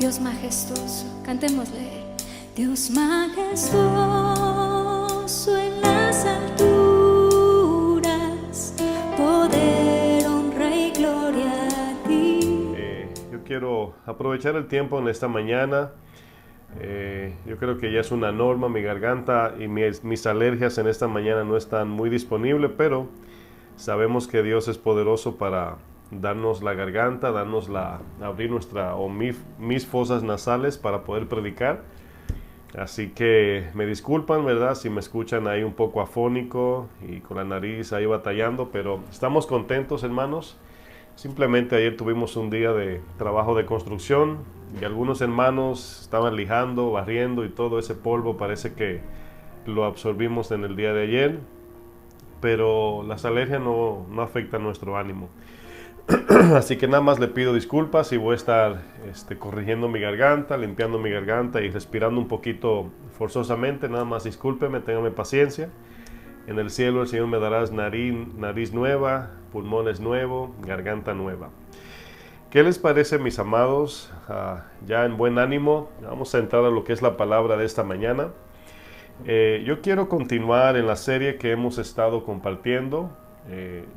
Dios majestuoso, cantémosle. Dios majestuoso en las alturas, poder, honra y gloria a ti. Yo quiero aprovechar el tiempo en esta mañana. Yo creo que ya es una norma, mi garganta y mis alergias en esta mañana no están muy disponibles, pero sabemos que Dios es poderoso para darnos la garganta, abrir mis fosas nasales para poder predicar. Así que me disculpan, ¿verdad? Si me escuchan ahí un poco afónico y con la nariz ahí batallando, pero estamos contentos, hermanos. Simplemente ayer tuvimos un día de trabajo de construcción y algunos hermanos estaban lijando, barriendo y todo ese polvo parece que lo absorbimos en el día de ayer, pero las alergias no afectan nuestro ánimo. Así que nada más le pido disculpas y voy a estar corrigiendo mi garganta, limpiando mi garganta y respirando un poquito forzosamente. Nada más discúlpeme, téngame paciencia. En el cielo el Señor me dará nariz nueva, pulmones nuevos, garganta nueva. ¿Qué les parece, mis amados? Ya en buen ánimo, vamos a entrar a lo que es la palabra de esta mañana. Yo quiero continuar en la serie que hemos estado compartiendo.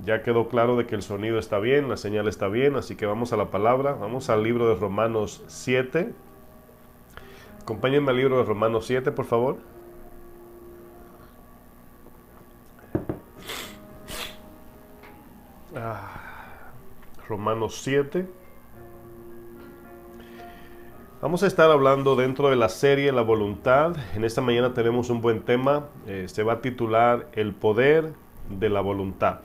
Ya quedó claro de que el sonido está bien, la señal está bien, así que vamos a la palabra. Vamos al libro de Romanos 7. Acompáñenme al libro de Romanos 7, por favor. Romanos 7. Vamos a estar hablando dentro de la serie La Voluntad. En esta mañana tenemos un buen tema. Se va a titular El poder de la voluntad.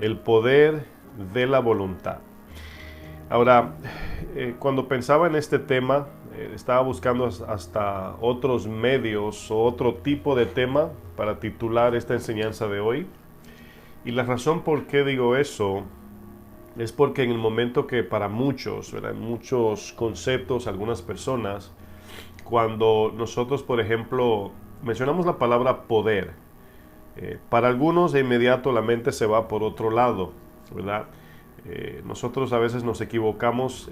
El poder de la voluntad. Ahora, cuando pensaba en este tema, estaba buscando hasta otros medios o otro tipo de tema para titular esta enseñanza de hoy. Y la razón por qué digo eso es porque en el momento que para muchos, ¿verdad? Muchos conceptos, algunas personas, cuando nosotros, por ejemplo, mencionamos la palabra poder, para algunos de inmediato la mente se va por otro lado, ¿verdad? Nosotros a veces nos equivocamos,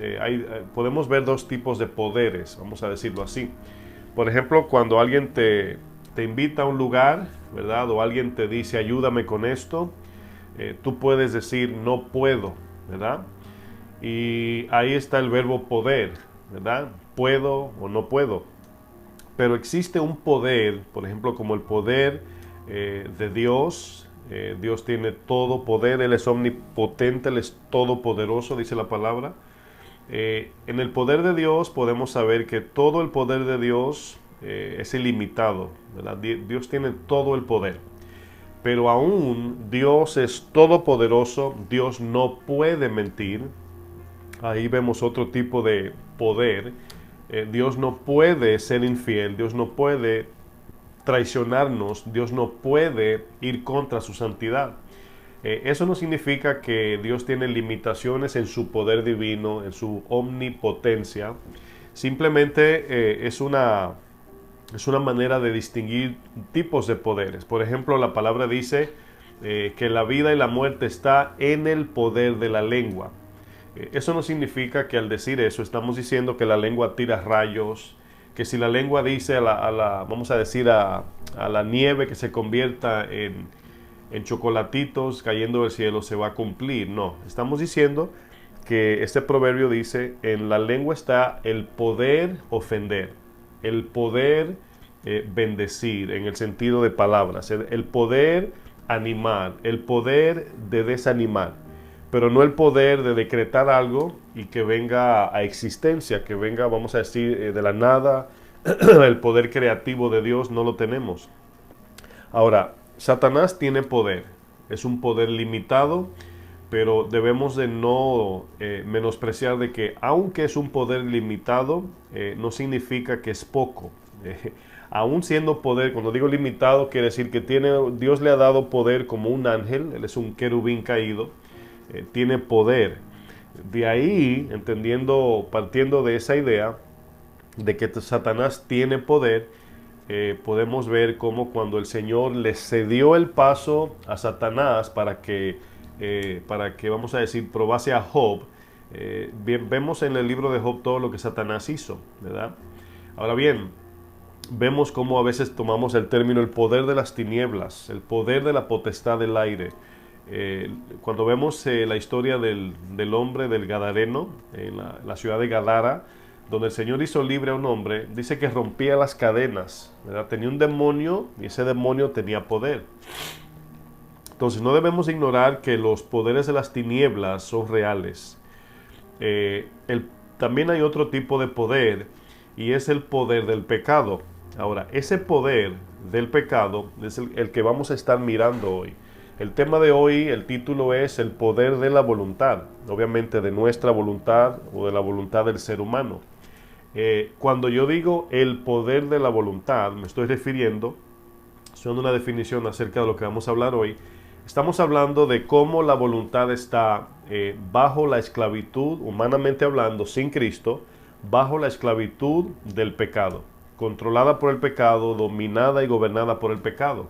podemos ver dos tipos de poderes, vamos a decirlo así. Por ejemplo, cuando alguien te invita a un lugar, ¿verdad? O alguien te dice ayúdame con esto, tú puedes decir no puedo, ¿verdad? Y ahí está el verbo poder, ¿verdad? Puedo o no puedo. Pero existe un poder, por ejemplo, como el poder de Dios. Dios tiene todo poder, Él es omnipotente, Él es todopoderoso, dice la palabra. En el poder de Dios podemos saber que todo el poder de Dios es ilimitado, ¿verdad? Dios tiene todo el poder. Pero aún Dios es todopoderoso, Dios no puede mentir. Ahí vemos otro tipo de poder. Dios no puede ser infiel, Dios no puede traicionarnos, Dios no puede ir contra su santidad. Eso no significa que Dios tiene limitaciones en su poder divino, en su omnipotencia. Simplemente es una manera de distinguir tipos de poderes. Por ejemplo, la palabra dice que la vida y la muerte está en el poder de la lengua. Eso no significa que al decir eso estamos diciendo que la lengua tira rayos, que si la lengua dice vamos a decir a la nieve que se convierta en chocolatitos cayendo del cielo se va a cumplir. No, estamos diciendo que este proverbio dice en la lengua está el poder ofender, el poder bendecir en el sentido de palabras, el poder animar, el poder de desanimar, pero no el poder de decretar algo y que venga a existencia, que venga, vamos a decir, de la nada. El poder creativo de Dios no lo tenemos. Ahora, Satanás tiene poder, es un poder limitado, pero debemos de no menospreciar de que aunque es un poder limitado, no significa que es poco. Aún siendo poder, cuando digo limitado, quiere decir que Dios le ha dado poder como un ángel, él es un querubín caído, tiene poder. De ahí, partiendo de esa idea de que Satanás tiene poder, podemos ver cómo cuando el Señor le cedió el paso a Satanás para que vamos a decir, probase a Job, Bien, vemos en el libro de Job todo lo que Satanás hizo, ¿verdad? Ahora bien, vemos cómo a veces tomamos el término el poder de las tinieblas, el poder de la potestad del aire. Cuando vemos la historia del hombre del Gadareno, en la ciudad de Gadara, donde el Señor hizo libre a un hombre, dice que rompía las cadenas, ¿verdad? Tenía un demonio y ese demonio tenía poder. Entonces no debemos ignorar que los poderes de las tinieblas son reales. También hay otro tipo de poder y es el poder del pecado. Ahora, ese poder del pecado es el que vamos a estar mirando hoy. El tema de hoy, el título es el poder de la voluntad, obviamente de nuestra voluntad o de la voluntad del ser humano. Cuando yo digo el poder de la voluntad, me estoy refiriendo, usando una definición acerca de lo que vamos a hablar hoy, estamos hablando de cómo la voluntad está bajo la esclavitud, humanamente hablando, sin Cristo, bajo la esclavitud del pecado, controlada por el pecado, dominada y gobernada por el pecado.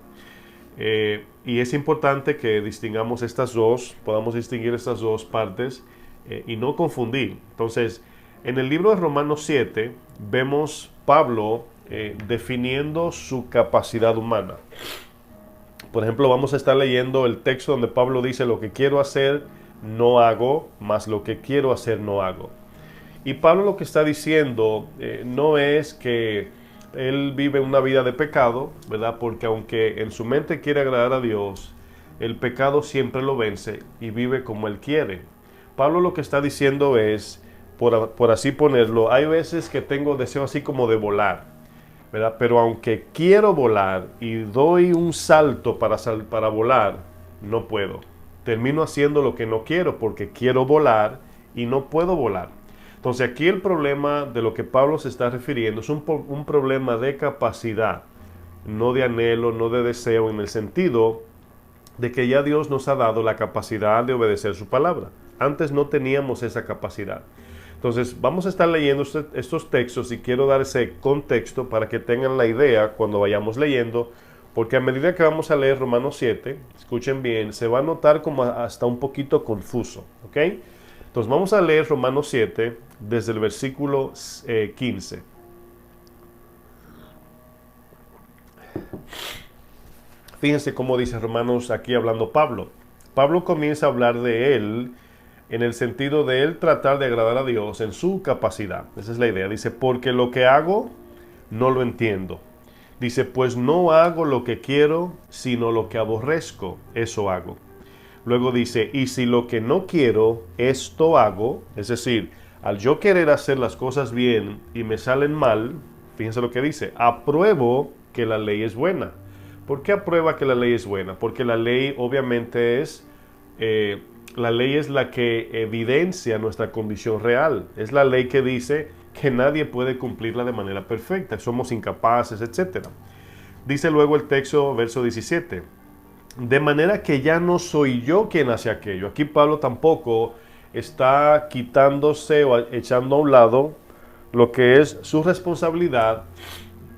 Y es importante que distingamos estas dos, podamos distinguir estas dos partes y no confundir. Entonces, en el libro de Romanos 7 vemos Pablo definiendo su capacidad humana. Por ejemplo, vamos a estar leyendo el texto donde Pablo dice: lo que quiero hacer no hago, mas lo que quiero hacer no hago. Y Pablo lo que está diciendo no es que él vive una vida de pecado, ¿verdad? Porque aunque en su mente quiere agradar a Dios, el pecado siempre lo vence y vive como él quiere. Pablo lo que está diciendo es, por así ponerlo, hay veces que tengo deseo así como de volar, ¿verdad? Pero aunque quiero volar y doy un salto para volar, no puedo. Termino haciendo lo que no quiero porque quiero volar y no puedo volar. Entonces aquí el problema de lo que Pablo se está refiriendo es un problema de capacidad, no de anhelo, no de deseo, en el sentido de que ya Dios nos ha dado la capacidad de obedecer su palabra. Antes no teníamos esa capacidad. Entonces vamos a estar leyendo estos textos y quiero dar ese contexto para que tengan la idea cuando vayamos leyendo, porque a medida que vamos a leer Romanos 7, escuchen bien, se va a notar como hasta un poquito confuso, ¿ok? Entonces vamos a leer Romanos 7 desde el versículo 15. Fíjense cómo dice Romanos aquí hablando Pablo. Pablo comienza a hablar de él en el sentido de él tratar de agradar a Dios en su capacidad. Esa es la idea. Dice, porque lo que hago no lo entiendo. Dice, pues no hago lo que quiero, sino lo que aborrezco, eso hago. Luego dice, y si lo que no quiero, esto hago, es decir, al yo querer hacer las cosas bien y me salen mal, fíjense lo que dice, apruebo que la ley es buena. ¿Por qué aprueba que la ley es buena? Porque la ley obviamente es, la ley es la que evidencia nuestra condición real. Es la ley que dice que nadie puede cumplirla de manera perfecta, somos incapaces, etc. Dice luego el texto, verso 17, de manera que ya no soy yo quien hace aquello. Aquí Pablo tampoco está quitándose o echando a un lado lo que es su responsabilidad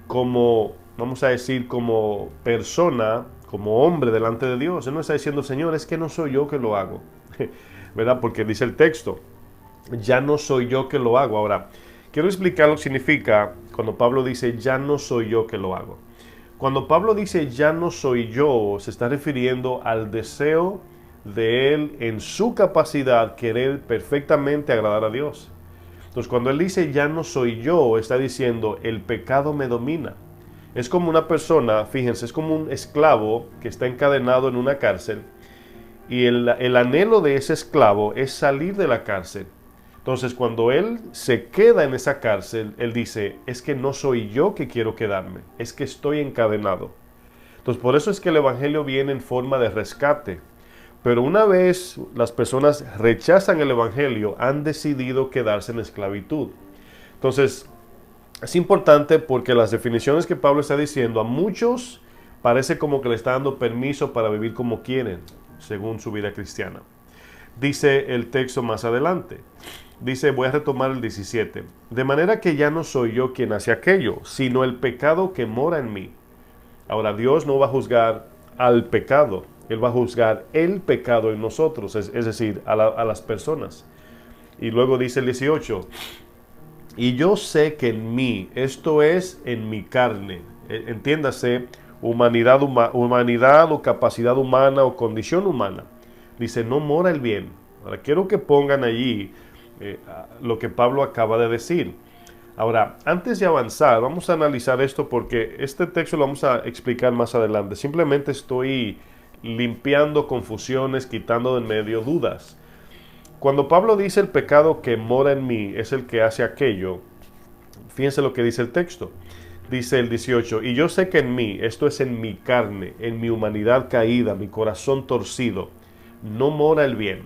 como, vamos a decir, como persona, como hombre delante de Dios. Él no está diciendo, Señor, es que no soy yo que lo hago, ¿verdad? Porque dice el texto, ya no soy yo que lo hago. Ahora, quiero explicar lo que significa cuando Pablo dice, ya no soy yo que lo hago. Cuando Pablo dice ya no soy yo, se está refiriendo al deseo de él en su capacidad querer perfectamente agradar a Dios. Entonces cuando él dice ya no soy yo, está diciendo el pecado me domina. Es como una persona, fíjense, es como un esclavo que está encadenado en una cárcel y el anhelo de ese esclavo es salir de la cárcel. Entonces cuando él se queda en esa cárcel, él dice, es que no soy yo que quiero quedarme, es que estoy encadenado. Entonces por eso es que el evangelio viene en forma de rescate. Pero una vez las personas rechazan el evangelio, han decidido quedarse en esclavitud. Entonces es importante porque las definiciones que Pablo está diciendo a muchos parece como que le está dando permiso para vivir como quieren, según su vida cristiana. Dice el texto más adelante. Dice, voy a retomar el 17. De manera que ya no soy yo quien hace aquello, sino el pecado que mora en mí. Ahora, Dios no va a juzgar al pecado, Él va a juzgar el pecado en nosotros, es decir, a las personas. Y luego dice el 18, y yo sé que en mí, esto es en mi carne, entiéndase, humanidad o capacidad humana o condición humana, dice, no mora el bien. Ahora quiero que pongan allí lo que Pablo acaba de decir. Ahora, antes de avanzar, vamos a analizar esto porque este texto lo vamos a explicar más adelante. Simplemente estoy limpiando confusiones, quitando de en medio dudas. Cuando Pablo dice el pecado que mora en mí es el que hace aquello, fíjense lo que dice el texto. Dice el 18, y yo sé que en mí, esto es en mi carne, en mi humanidad caída, mi corazón torcido, no mora el bien.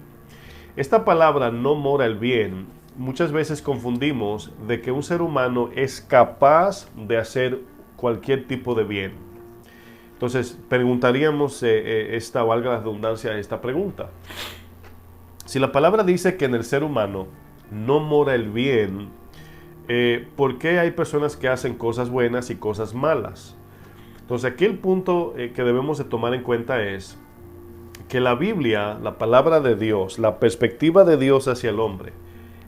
Esta palabra no mora el bien, muchas veces confundimos de que un ser humano es capaz de hacer cualquier tipo de bien. Entonces, preguntaríamos valga la redundancia, esta pregunta. Si la palabra dice que en el ser humano no mora el bien, ¿por qué hay personas que hacen cosas buenas y cosas malas? Entonces aquí el punto que debemos de tomar en cuenta es que la Biblia, la palabra de Dios, la perspectiva de Dios hacia el hombre,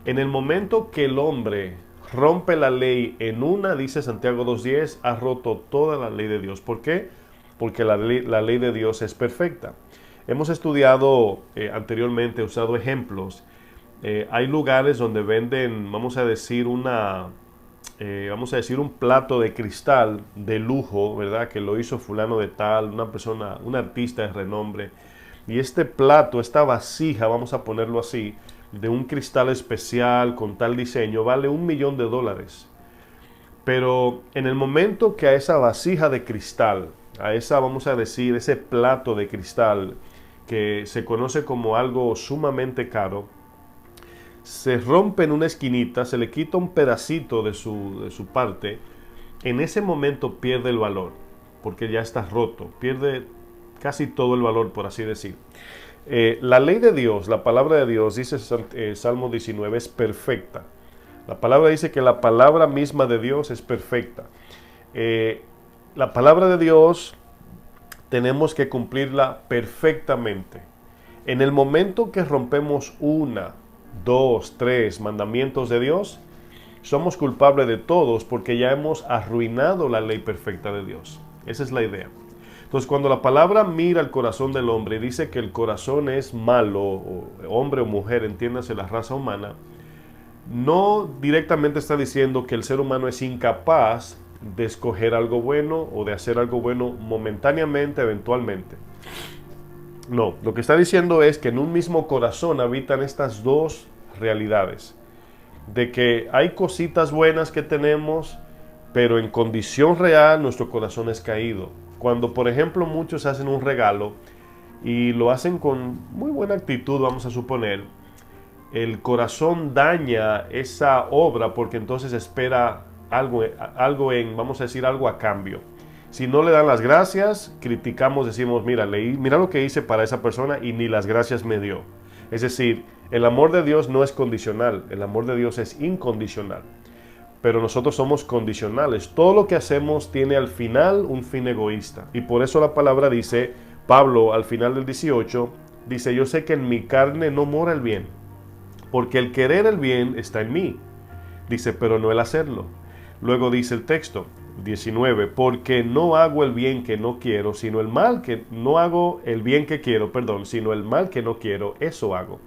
en el momento que el hombre rompe la ley en una, dice Santiago 2.10, ha roto toda la ley de Dios. ¿Por qué? Porque la ley de Dios es perfecta. Hemos estudiado anteriormente, usado ejemplos. Hay lugares donde venden, vamos a decir un plato de cristal de lujo, ¿verdad? Que lo hizo fulano de tal, una persona, un artista de renombre. Y este plato, esta vasija, vamos a ponerlo así, de un cristal especial con tal diseño, vale $1.000.000. Pero en el momento que a esa vasija de cristal, a esa, vamos a decir, ese plato de cristal, que se conoce como algo sumamente caro, se rompe en una esquinita, se le quita un pedacito de su parte, en ese momento pierde el valor, porque ya está roto, pierde casi todo el valor, por así decir. La ley de Dios, la palabra de Dios, dice Salmo 19, es perfecta. La palabra dice que la palabra misma de Dios es perfecta. La palabra de Dios tenemos que cumplirla perfectamente. En el momento que rompemos 1, 2, 3 mandamientos de Dios, somos culpables de todos porque ya hemos arruinado la ley perfecta de Dios. Esa es la idea. Entonces, cuando la palabra mira el corazón del hombre y dice que el corazón es malo, o hombre o mujer, entiéndase la raza humana, no directamente está diciendo que el ser humano es incapaz de escoger algo bueno o de hacer algo bueno momentáneamente, eventualmente. No, lo que está diciendo es que en un mismo corazón habitan estas dos realidades. De que hay cositas buenas que tenemos, pero en condición real nuestro corazón es caído. Cuando, por ejemplo, muchos hacen un regalo y lo hacen con muy buena actitud, vamos a suponer, el corazón daña esa obra porque entonces espera algo vamos a decir, algo a cambio. Si no le dan las gracias, criticamos, decimos, mira lo que hice para esa persona y ni las gracias me dio. Es decir, el amor de Dios no es condicional, el amor de Dios es incondicional. Pero nosotros somos condicionales. Todo lo que hacemos tiene al final un fin egoísta. Y por eso la palabra dice, Pablo al final del 18, dice, yo sé que en mi carne no mora el bien, porque el querer el bien está en mí. Dice, pero no el hacerlo. Luego dice el texto, 19, porque no hago el bien que no quiero, sino el mal que no hago el bien que quiero, sino el mal que no quiero, eso hago.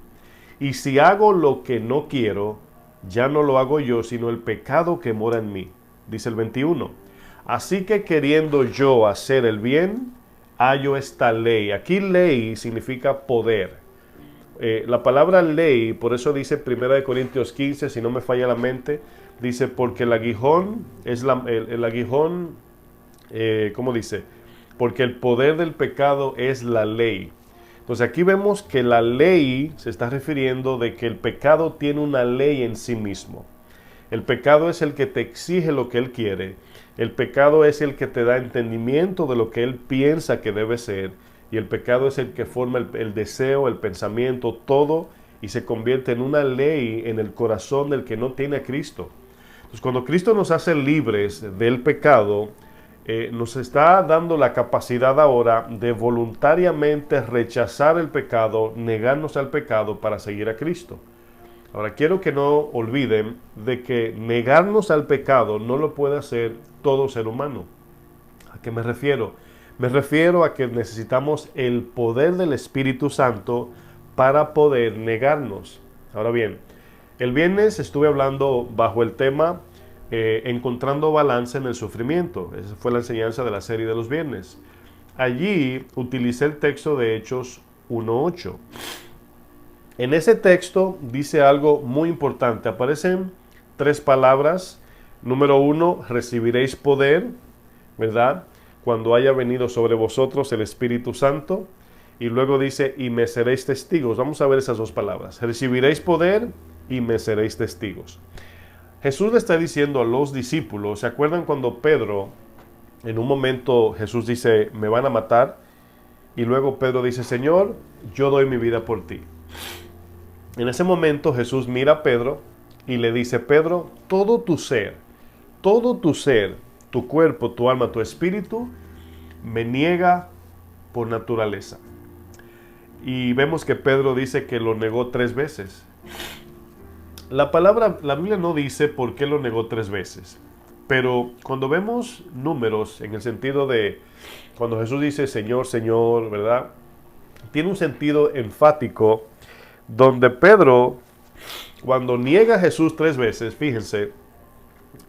Y si hago lo que no quiero, ya no lo hago yo, sino el pecado que mora en mí. Dice el 21. Así que queriendo yo hacer el bien, hallo esta ley. Aquí ley significa poder. La palabra ley, por eso dice 1 Corintios 15, si no me falla la mente, dice, porque el aguijón es el aguijón, ¿cómo dice? Porque el poder del pecado es la ley. Entonces aquí vemos que la ley se está refiriendo de que el pecado tiene una ley en sí mismo. El pecado es el que te exige lo que él quiere. El pecado es el que te da entendimiento de lo que él piensa que debe ser. Y el pecado es el que forma el deseo, el pensamiento, todo, y se convierte en una ley en el corazón del que no tiene a Cristo. Entonces cuando Cristo nos hace libres del pecado, nos está dando la capacidad ahora de voluntariamente rechazar el pecado, negarnos al pecado para seguir a Cristo. Ahora, quiero que no olviden de que negarnos al pecado no lo puede hacer todo ser humano. ¿A qué me refiero? Me refiero a que necesitamos el poder del Espíritu Santo para poder negarnos. Ahora bien, el viernes estuve hablando bajo el tema encontrando balance en el sufrimiento. Esa fue la enseñanza de la serie de los viernes. Allí utilicé el texto de Hechos 1:8. En ese texto dice algo muy importante. Aparecen 3 palabras. Número 1, recibiréis poder, ¿verdad? Cuando haya venido sobre vosotros el Espíritu Santo. Y luego dice, y me seréis testigos. Vamos a ver esas 2 palabras. Recibiréis poder y me seréis testigos. Jesús le está diciendo a los discípulos, ¿se acuerdan cuando Pedro, en un momento Jesús dice, me van a matar? Y luego Pedro dice, Señor, yo doy mi vida por ti. En ese momento Jesús mira a Pedro y le dice, Pedro, todo tu ser, tu cuerpo, tu alma, tu espíritu, me niega por naturaleza. Y vemos que Pedro dice que lo negó 3 veces. La Biblia no dice por qué lo negó 3 veces. Pero cuando vemos números, en el sentido de cuando Jesús dice Señor, Señor, ¿verdad? Tiene un sentido enfático donde Pedro, cuando niega a Jesús 3 veces, fíjense,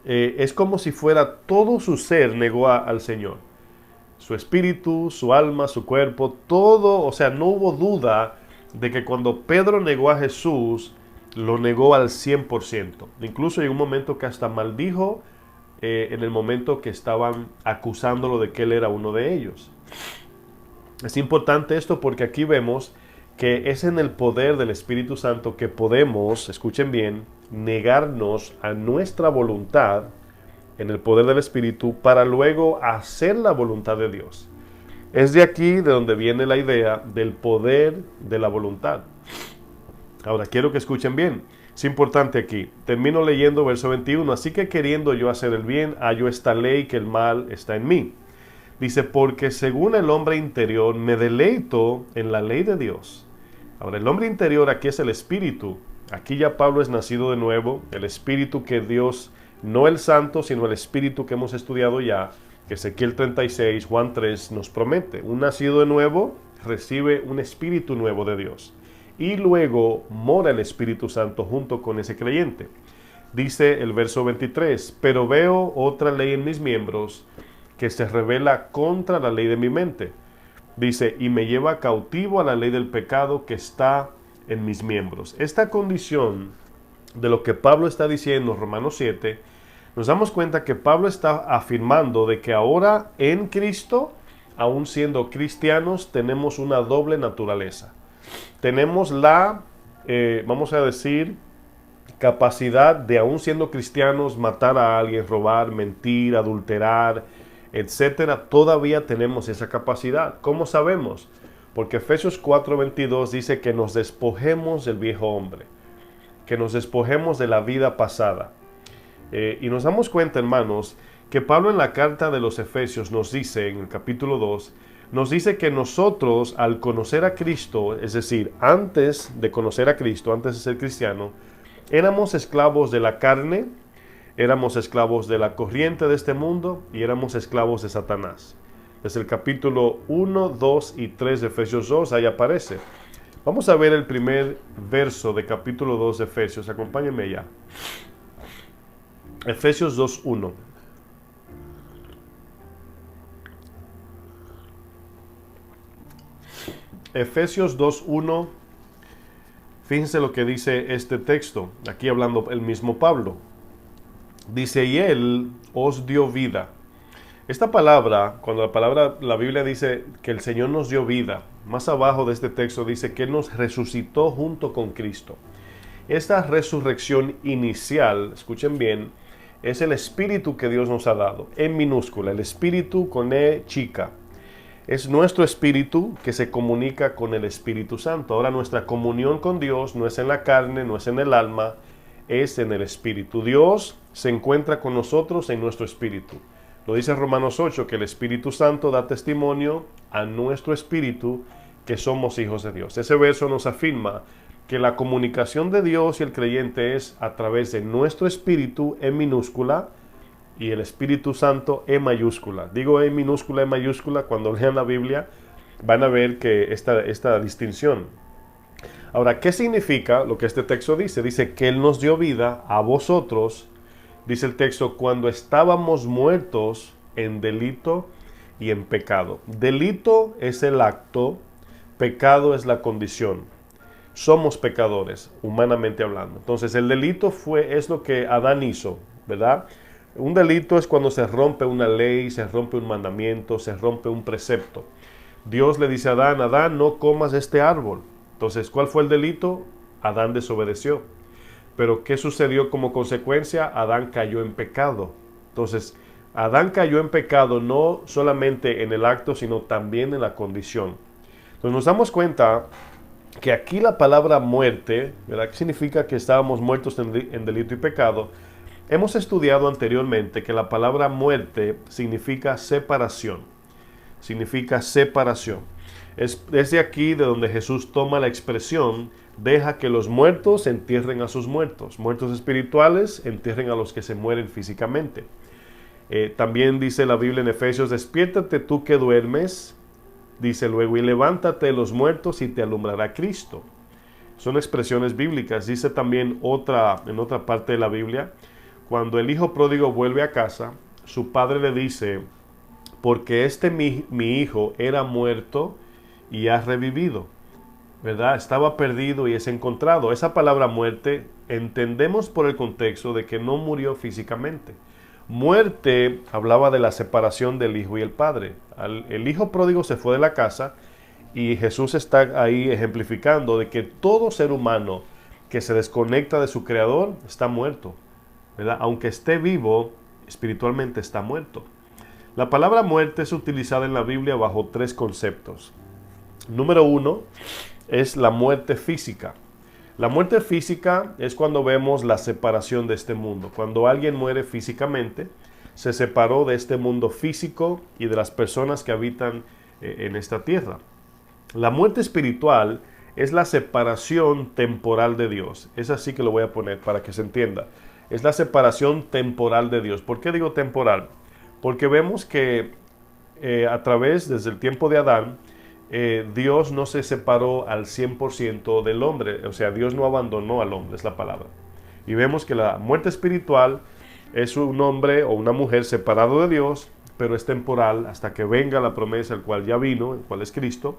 es como si fuera todo su ser negó al Señor. Su espíritu, su alma, su cuerpo, todo, o sea, no hubo duda de que cuando Pedro negó a Jesús, lo negó al 100%. Incluso llegó un momento que hasta maldijo en el momento que estaban acusándolo de que él era uno de ellos. Es importante esto porque aquí vemos que es en el poder del Espíritu Santo que podemos, escuchen bien, negarnos a nuestra voluntad en el poder del Espíritu para luego hacer la voluntad de Dios. Es de aquí de donde viene la idea del poder de la voluntad. Ahora, quiero que escuchen bien. Es importante aquí. Termino leyendo verso 21. Así que queriendo yo hacer el bien, hallo esta ley que el mal está en mí. Dice, porque según el hombre interior me deleito en la ley de Dios. Ahora, el hombre interior aquí es el espíritu. Aquí ya Pablo es nacido de nuevo. El espíritu que Dios, no el santo, sino el espíritu que hemos estudiado ya, que Ezequiel 36, Juan 3 nos promete. Un nacido de nuevo recibe un espíritu nuevo de Dios. Y luego mora el Espíritu Santo junto con ese creyente. Dice el verso 23, pero veo otra ley en mis miembros que se revela contra la ley de mi mente. Dice, y me lleva cautivo a la ley del pecado que está en mis miembros. Esta condición de lo que Pablo está diciendo en Romanos 7, nos damos cuenta que Pablo está afirmando de que ahora en Cristo, aun siendo cristianos, tenemos una doble naturaleza. Tenemos la, vamos a decir, capacidad de, aún siendo cristianos, matar a alguien, robar, mentir, adulterar, etcétera. Todavía tenemos esa capacidad. ¿Cómo sabemos? Porque Efesios 4:22 dice que nos despojemos del viejo hombre, que nos despojemos de la vida pasada. Y nos damos cuenta, hermanos, que Pablo en la carta de los Efesios nos dice, en el capítulo 2, nos dice que nosotros al conocer a Cristo, es decir, antes de conocer a Cristo, antes de ser cristiano, éramos esclavos de la carne, éramos esclavos de la corriente de este mundo y éramos esclavos de Satanás. Desde el capítulo 1, 2 y 3 de Efesios 2, ahí aparece. Vamos a ver el primer verso de capítulo 2 de Efesios, acompáñenme ya. Efesios 2:1. Efesios 2:1, fíjense lo que dice este texto, aquí hablando el mismo Pablo. Dice, y Él os dio vida. Esta palabra, cuando la Biblia dice que el Señor nos dio vida, más abajo de este texto dice que Él nos resucitó junto con Cristo. Esta resurrección inicial, escuchen bien, es el Espíritu que Dios nos ha dado, en minúscula, el Espíritu con E chica. Es nuestro espíritu que se comunica con el Espíritu Santo. Ahora nuestra comunión con Dios no es en la carne, no es en el alma, es en el espíritu. Dios se encuentra con nosotros en nuestro espíritu. Lo dice Romanos 8, que el Espíritu Santo da testimonio a nuestro espíritu que somos hijos de Dios. Ese verso nos afirma que la comunicación de Dios y el creyente es a través de nuestro espíritu en minúscula y el Espíritu Santo en mayúscula. Digo en minúscula, en mayúscula, cuando lean la Biblia van a ver que esta distinción. Ahora, ¿qué significa lo que este texto dice? Dice que Él nos dio vida a vosotros, dice el texto, cuando estábamos muertos en delito y en pecado. Delito es el acto, pecado es la condición. Somos pecadores, humanamente hablando. Entonces, el delito es lo que Adán hizo, ¿verdad? Un delito es cuando se rompe una ley, se rompe un mandamiento, se rompe un precepto. Dios le dice a Adán, Adán, no comas este árbol. Entonces, ¿cuál fue el delito? Adán desobedeció. Pero ¿qué sucedió como consecuencia? Adán cayó en pecado. Entonces, Adán cayó en pecado no solamente en el acto, sino también en la condición. Entonces nos damos cuenta que aquí la palabra muerte, ¿verdad? ¿Qué significa que estábamos muertos en delito y pecado? Hemos estudiado anteriormente que la palabra muerte significa separación. Significa separación. Es desde aquí de donde Jesús toma la expresión, deja que los muertos entierren a sus muertos. Muertos espirituales entierren a los que se mueren físicamente. También dice la Biblia en Efesios, despiértate tú que duermes, dice luego, y levántate de los muertos y te alumbrará Cristo. Son expresiones bíblicas. Dice también en otra parte de la Biblia, cuando el hijo pródigo vuelve a casa, su padre le dice, porque mi hijo era muerto y ha revivido, ¿verdad? Estaba perdido y es encontrado. Esa palabra muerte entendemos por el contexto de que no murió físicamente. Muerte hablaba de la separación del hijo y el padre. El hijo pródigo se fue de la casa y Jesús está ahí ejemplificando de que todo ser humano que se desconecta de su creador está muerto, ¿verdad? Aunque esté vivo, espiritualmente está muerto. La palabra muerte es utilizada en la Biblia bajo tres conceptos. Número uno es la muerte física. La muerte física es cuando vemos la separación de este mundo. Cuando alguien muere físicamente, se separó de este mundo físico y de las personas que habitan en esta tierra. La muerte espiritual es la separación temporal de Dios. Es así que lo voy a poner para que se entienda. Es la separación temporal de Dios. ¿Por qué digo temporal? Porque vemos que desde el tiempo de Adán, Dios no se separó al 100% del hombre, o sea, Dios no abandonó al hombre, es la palabra. Y vemos que la muerte espiritual es un hombre o una mujer separado de Dios, pero es temporal hasta que venga la promesa, el cual ya vino, el cual es Cristo.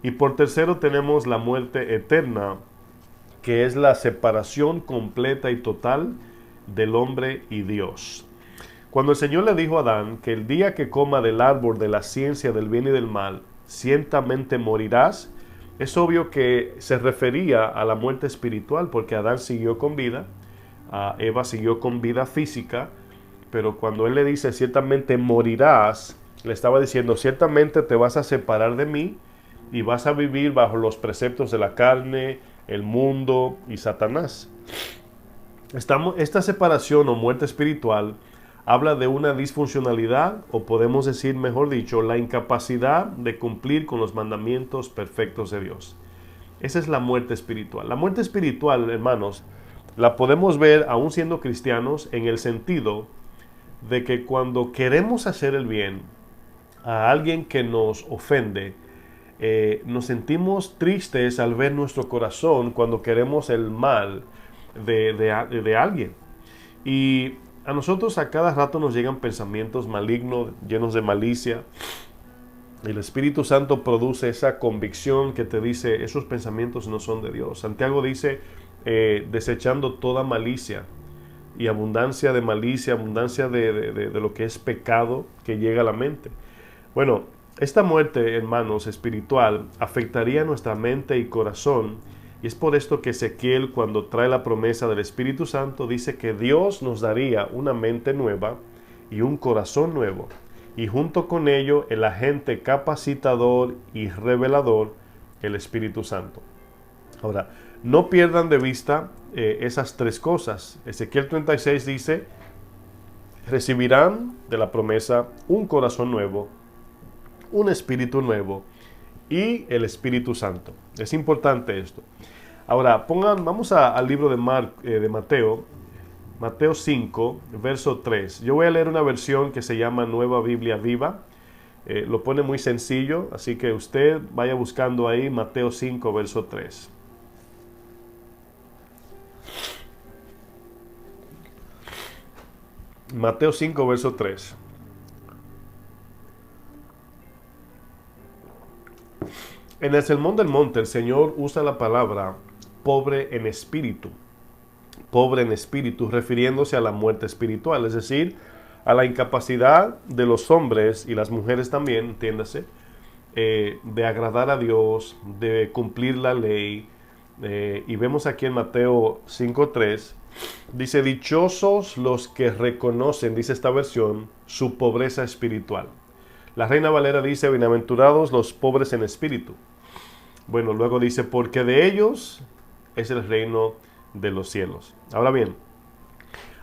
Y por tercero tenemos la muerte eterna, que es la separación completa y total del hombre y Dios. Cuando el Señor le dijo a Adán que el día que coma del árbol de la ciencia del bien y del mal, ciertamente morirás, es obvio que se refería a la muerte espiritual, porque Adán siguió con vida, Eva siguió con vida física, pero cuando él le dice ciertamente morirás, le estaba diciendo ciertamente te vas a separar de mí y vas a vivir bajo los preceptos de la carne, el mundo y Satanás. Esta separación o muerte espiritual habla de una disfuncionalidad, o podemos decir, mejor dicho, la incapacidad de cumplir con los mandamientos perfectos de Dios. Esa es la muerte espiritual. La muerte espiritual, hermanos, la podemos ver aún siendo cristianos en el sentido de que cuando queremos hacer el bien a alguien que nos ofende, nos sentimos tristes al ver nuestro corazón cuando queremos el mal de alguien. Y a nosotros a cada rato nos llegan pensamientos malignos, llenos de malicia. El Espíritu Santo produce esa convicción que te dice, esos pensamientos no son de Dios. Santiago dice, desechando toda malicia y abundancia de malicia, abundancia de lo que es pecado que llega a la mente. Bueno, esta muerte, hermanos, espiritual, afectaría nuestra mente y corazón. Y es por esto que Ezequiel, cuando trae la promesa del Espíritu Santo, dice que Dios nos daría una mente nueva y un corazón nuevo. Y junto con ello, el agente capacitador y revelador, el Espíritu Santo. Ahora, no pierdan de vista esas tres cosas. Ezequiel 36 dice, recibirán de la promesa un corazón nuevo, un espíritu nuevo y el Espíritu Santo. Es importante esto. Ahora, vamos al libro de Mateo, Mateo 5, verso 3. Yo voy a leer una versión que se llama Nueva Biblia Viva. Lo pone muy sencillo, así que usted vaya buscando ahí Mateo 5, verso 3. Mateo 5, verso 3. En el Sermón del Monte, el Señor usa la palabra pobre en espíritu, refiriéndose a la muerte espiritual, es decir, a la incapacidad de los hombres y las mujeres también, entiéndase, de agradar a Dios, de cumplir la ley. Y vemos aquí en Mateo 5:3, dice, dichosos los que reconocen, dice esta versión, su pobreza espiritual. La Reina Valera dice, bienaventurados los pobres en espíritu. Bueno, luego dice, porque de ellos es el reino de los cielos. Ahora bien,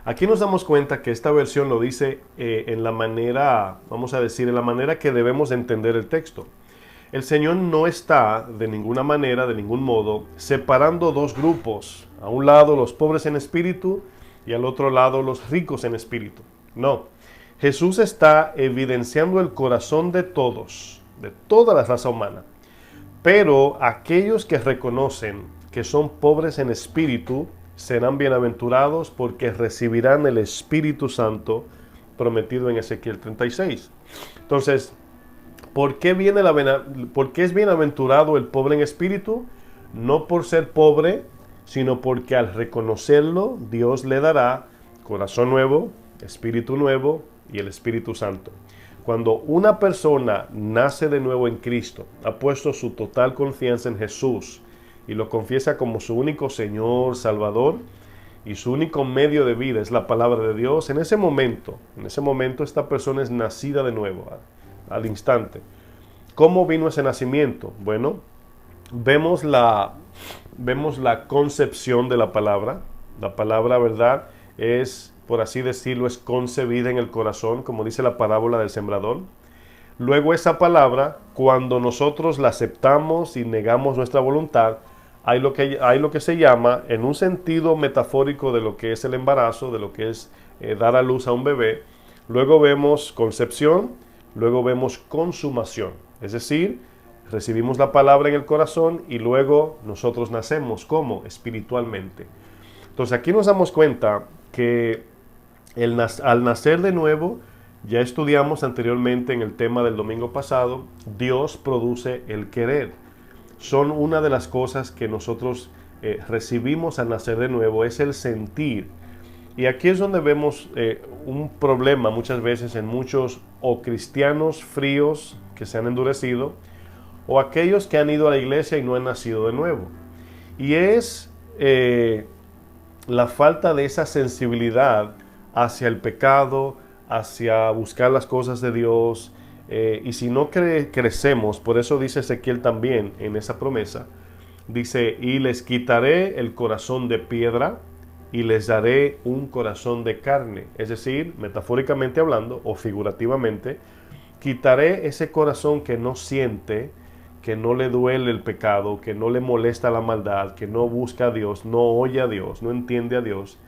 aquí nos damos cuenta que esta versión lo dice en la manera, vamos a decir, en la manera que debemos entender el texto. El Señor no está de ninguna manera, de ningún modo, separando dos grupos. A un lado los pobres en espíritu y al otro lado los ricos en espíritu. No, Jesús está evidenciando el corazón de todos, de toda la raza humana. Pero aquellos que reconocen que son pobres en espíritu serán bienaventurados porque recibirán el Espíritu Santo prometido en Ezequiel 36. Entonces, ¿por qué es bienaventurado el pobre en espíritu? No por ser pobre, sino porque al reconocerlo, Dios le dará corazón nuevo, espíritu nuevo y el Espíritu Santo. Cuando una persona nace de nuevo en Cristo, ha puesto su total confianza en Jesús y lo confiesa como su único Señor, Salvador, y su único medio de vida es la palabra de Dios, en ese momento esta persona es nacida de nuevo, al instante. ¿Cómo vino ese nacimiento? Bueno, vemos la concepción de la palabra. La palabra, ¿verdad?, es, por así decirlo, es concebida en el corazón, como dice la parábola del sembrador. Luego esa palabra, cuando nosotros la aceptamos y negamos nuestra voluntad, hay lo que se llama, en un sentido metafórico de lo que es el embarazo, de lo que es dar a luz a un bebé. Luego vemos concepción, luego vemos consumación. Es decir, recibimos la palabra en el corazón y luego nosotros nacemos. ¿Cómo? Espiritualmente. Entonces aquí nos damos cuenta que al nacer de nuevo, ya estudiamos anteriormente en el tema del domingo pasado, Dios produce el querer. Son una de las cosas que nosotros recibimos al nacer de nuevo, es el sentir. Y aquí es donde vemos un problema muchas veces en muchos o cristianos fríos que se han endurecido, o aquellos que han ido a la iglesia y no han nacido de nuevo. Y es la falta de esa sensibilidad hacia el pecado, hacia buscar las cosas de Dios. Y si no crecemos, por eso dice Ezequiel también en esa promesa, dice, y les quitaré el corazón de piedra y les daré un corazón de carne. Es decir, metafóricamente hablando o figurativamente, quitaré ese corazón que no siente, que no le duele el pecado, que no le molesta la maldad, que no busca a Dios, no oye a Dios, no entiende a Dios.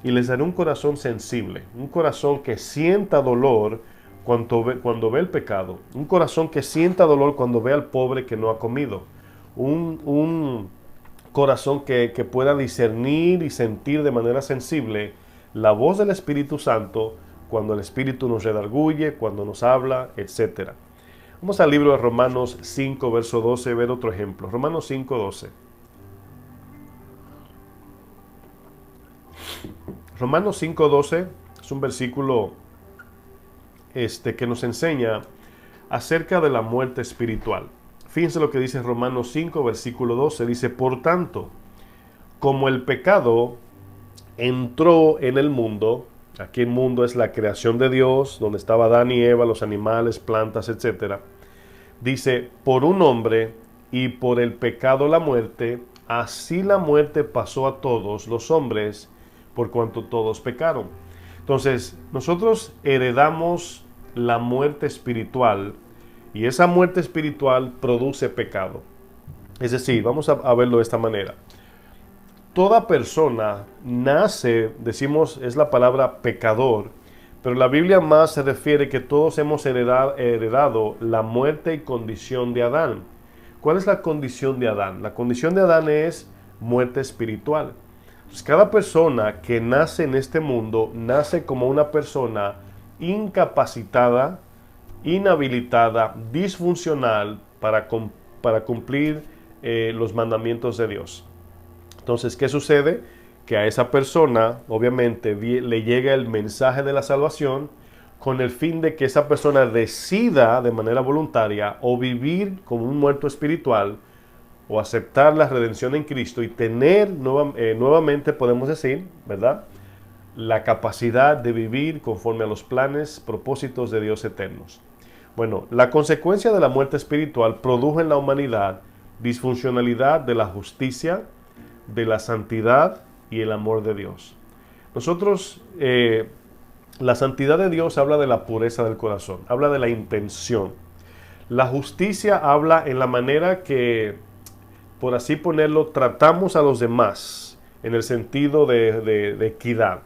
Y les daré un corazón sensible, un corazón que sienta dolor cuando ve el pecado, un corazón que sienta dolor cuando ve al pobre que no ha comido, un corazón que pueda discernir y sentir de manera sensible la voz del Espíritu Santo cuando el Espíritu nos redarguye, cuando nos habla, etc. Vamos al libro de Romanos 5, verso 12, ver otro ejemplo. Romanos 5, 12. Romanos 5, 12 es un versículo que nos enseña acerca de la muerte espiritual. Fíjense lo que dice Romanos 5, versículo 12. Dice, por tanto, como el pecado entró en el mundo, aquí el mundo es la creación de Dios, donde estaba Adán y Eva, los animales, plantas, etc. Dice, por un hombre y por el pecado la muerte, así la muerte pasó a todos los hombres, por cuanto todos pecaron. Entonces, nosotros heredamos la muerte espiritual y esa muerte espiritual produce pecado. Es decir, vamos a verlo de esta manera. toda persona nace, decimos, es la palabra pecador, pero la Biblia más se refiere que todos hemos heredado la muerte y condición de Adán. ¿Cuál es la condición de Adán? La condición de Adán es muerte espiritual. Entonces, cada persona que nace en este mundo nace como una persona incapacitada, inhabilitada, disfuncional para cumplir los mandamientos de Dios. Entonces, ¿qué sucede? Que a esa persona, obviamente, le llega el mensaje de la salvación con el fin de que esa persona decida de manera voluntaria o vivir como un muerto espiritual o aceptar la redención en Cristo y tener nuevamente, podemos decir, ¿verdad?, la capacidad de vivir conforme a los planes, propósitos de Dios eternos. Bueno, la consecuencia de la muerte espiritual produjo en la humanidad disfuncionalidad de la justicia, de la santidad y el amor de Dios. Nosotros, la santidad de Dios habla de la pureza del corazón, habla de la intención. La justicia habla en la manera que, por así ponerlo, tratamos a los demás, en el sentido de equidad.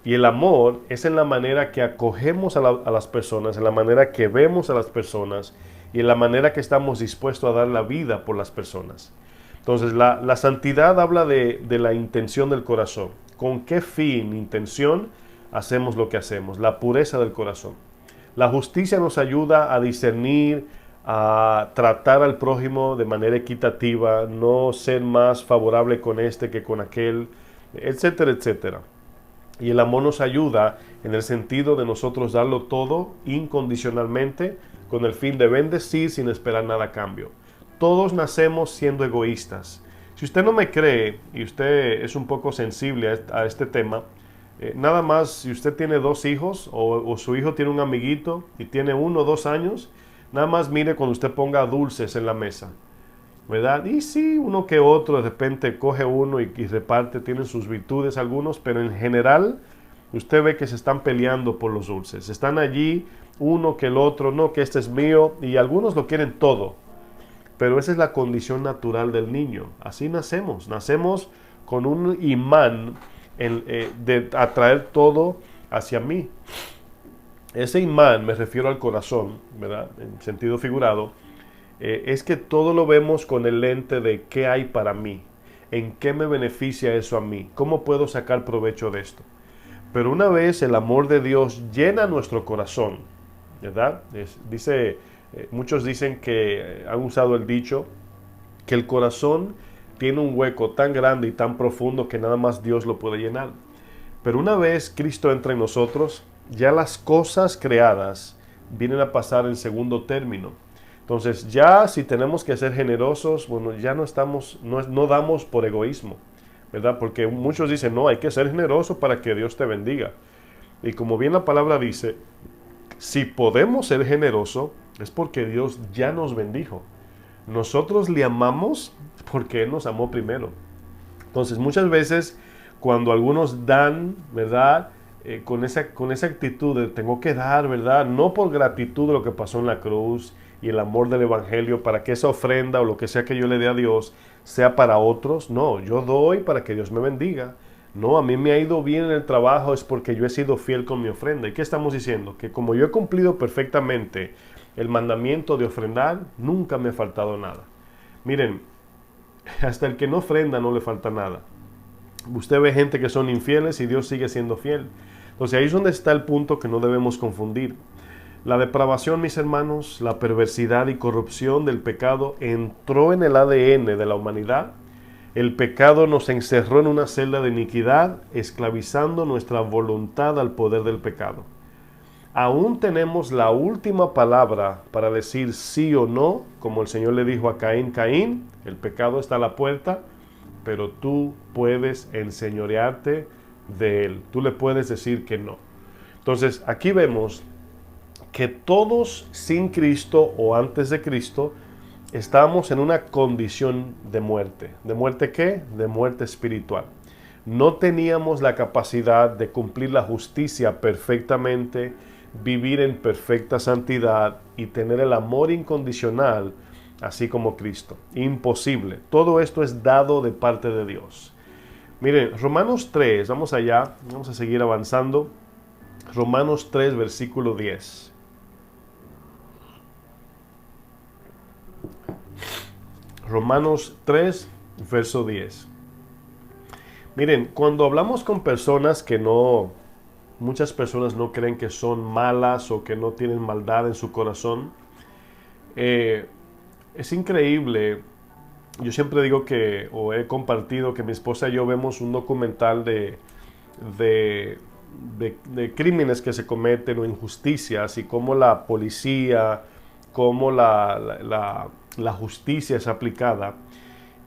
Y el amor es en la manera que acogemos a las personas, en la manera que vemos a las personas y en la manera que estamos dispuestos a dar la vida por las personas. Entonces, la santidad habla de la intención del corazón. ¿Con qué fin, intención, hacemos lo que hacemos? La pureza del corazón. La justicia nos ayuda a discernir, a tratar al prójimo de manera equitativa, no ser más favorable con este que con aquel, etcétera, etcétera. Y el amor nos ayuda en el sentido de nosotros darlo todo incondicionalmente con el fin de bendecir sin esperar nada a cambio. Todos nacemos siendo egoístas. Si usted no me cree y usted es un poco sensible a este tema, nada más si usted tiene 2 hijos o su hijo tiene un amiguito y tiene 1 o 2 años, nada más mire cuando usted ponga dulces en la mesa, ¿verdad? Y sí, uno que otro de repente coge uno y reparte, tienen sus virtudes algunos, pero en general usted ve que se están peleando por los dulces. Están allí uno que el otro, no, que este es mío, y algunos lo quieren todo. Pero esa es la condición natural del niño. Así nacemos con un imán de atraer todo hacia mí. Ese imán, me refiero al corazón, ¿verdad?, en sentido figurado, es que todo lo vemos con el lente de qué hay para mí, en qué me beneficia eso a mí, cómo puedo sacar provecho de esto. Pero una vez el amor de Dios llena nuestro corazón, ¿verdad? Muchos dicen que han usado el dicho que el corazón tiene un hueco tan grande y tan profundo que nada más Dios lo puede llenar. Pero una vez Cristo entra en nosotros, ya las cosas creadas vienen a pasar en segundo término. Entonces ya si tenemos que ser generosos, bueno, ya no damos por egoísmo, ¿verdad? Porque muchos dicen, no, hay que ser generoso para que Dios te bendiga. Y como bien la palabra dice, si podemos ser generosos, es porque Dios ya nos bendijo. Nosotros le amamos porque Él nos amó primero. Entonces muchas veces cuando algunos dan, ¿verdad?, con esa actitud de tengo que dar, ¿verdad?, no por gratitud de lo que pasó en la cruz y el amor del evangelio para que esa ofrenda o lo que sea que yo le dé a Dios sea para otros. No, yo doy para que Dios me bendiga. No, a mí me ha ido bien en el trabajo es porque yo he sido fiel con mi ofrenda. ¿Y qué estamos diciendo? Que como yo he cumplido perfectamente el mandamiento de ofrendar, nunca me ha faltado nada. Miren, hasta el que no ofrenda no le falta nada. Usted ve gente que son infieles y Dios sigue siendo fiel. Entonces ahí es donde está el punto que no debemos confundir. La depravación, mis hermanos, la perversidad y corrupción del pecado entró en el ADN de la humanidad. El pecado nos encerró en una celda de iniquidad, esclavizando nuestra voluntad al poder del pecado. Aún tenemos la última palabra para decir sí o no, como el Señor le dijo a Caín, Caín, el pecado está a la puerta, pero tú puedes enseñorearte de él. Tú le puedes decir que no. Entonces, aquí vemos que todos sin Cristo o antes de Cristo estamos en una condición de muerte. ¿De muerte qué? De muerte espiritual. No teníamos la capacidad de cumplir la justicia perfectamente, vivir en perfecta santidad y tener el amor incondicional, así como Cristo. Imposible. Todo esto es dado de parte de Dios. Miren, Romanos 3, vamos allá, vamos a seguir avanzando. Romanos 3, versículo 10. Romanos 3, verso 10. Miren, cuando hablamos con personas que no, muchas personas no creen que son malas o que no tienen maldad en su corazón, es increíble. Yo siempre digo que, o he compartido que mi esposa y yo vemos un documental de, de crímenes que se cometen o injusticias y cómo la policía, cómo la justicia es aplicada.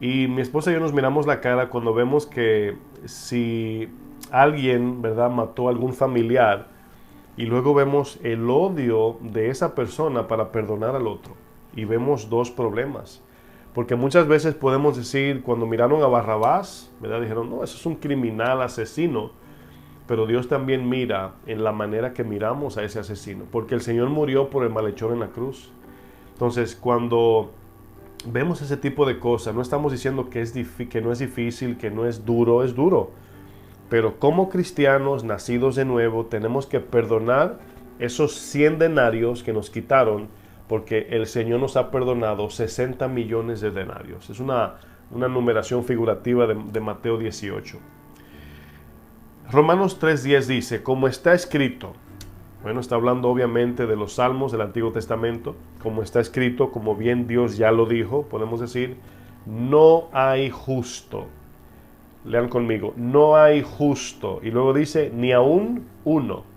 Y mi esposa y yo nos miramos la cara cuando vemos que si alguien, ¿verdad?, mató a algún familiar y luego vemos el odio de esa persona para perdonar al otro. Y vemos dos problemas. Porque muchas veces podemos decir, cuando miraron a Barrabás, ¿verdad?, dijeron, no, eso es un criminal asesino. Pero Dios también mira en la manera que miramos a ese asesino. Porque el Señor murió por el malhechor en la cruz. Entonces, cuando vemos ese tipo de cosas, no estamos diciendo que no es difícil, que no es duro, es duro. Pero como cristianos nacidos de nuevo, tenemos que perdonar esos 100 denarios que nos quitaron, porque el Señor nos ha perdonado 60 millones de denarios. Es una numeración figurativa de Mateo 18. Romanos 3:10 dice, como está escrito. Bueno, está hablando obviamente de los salmos del Antiguo Testamento. Como está escrito, como bien Dios ya lo dijo, podemos decir, no hay justo. Lean conmigo, no hay justo. Y luego dice, ni aún uno.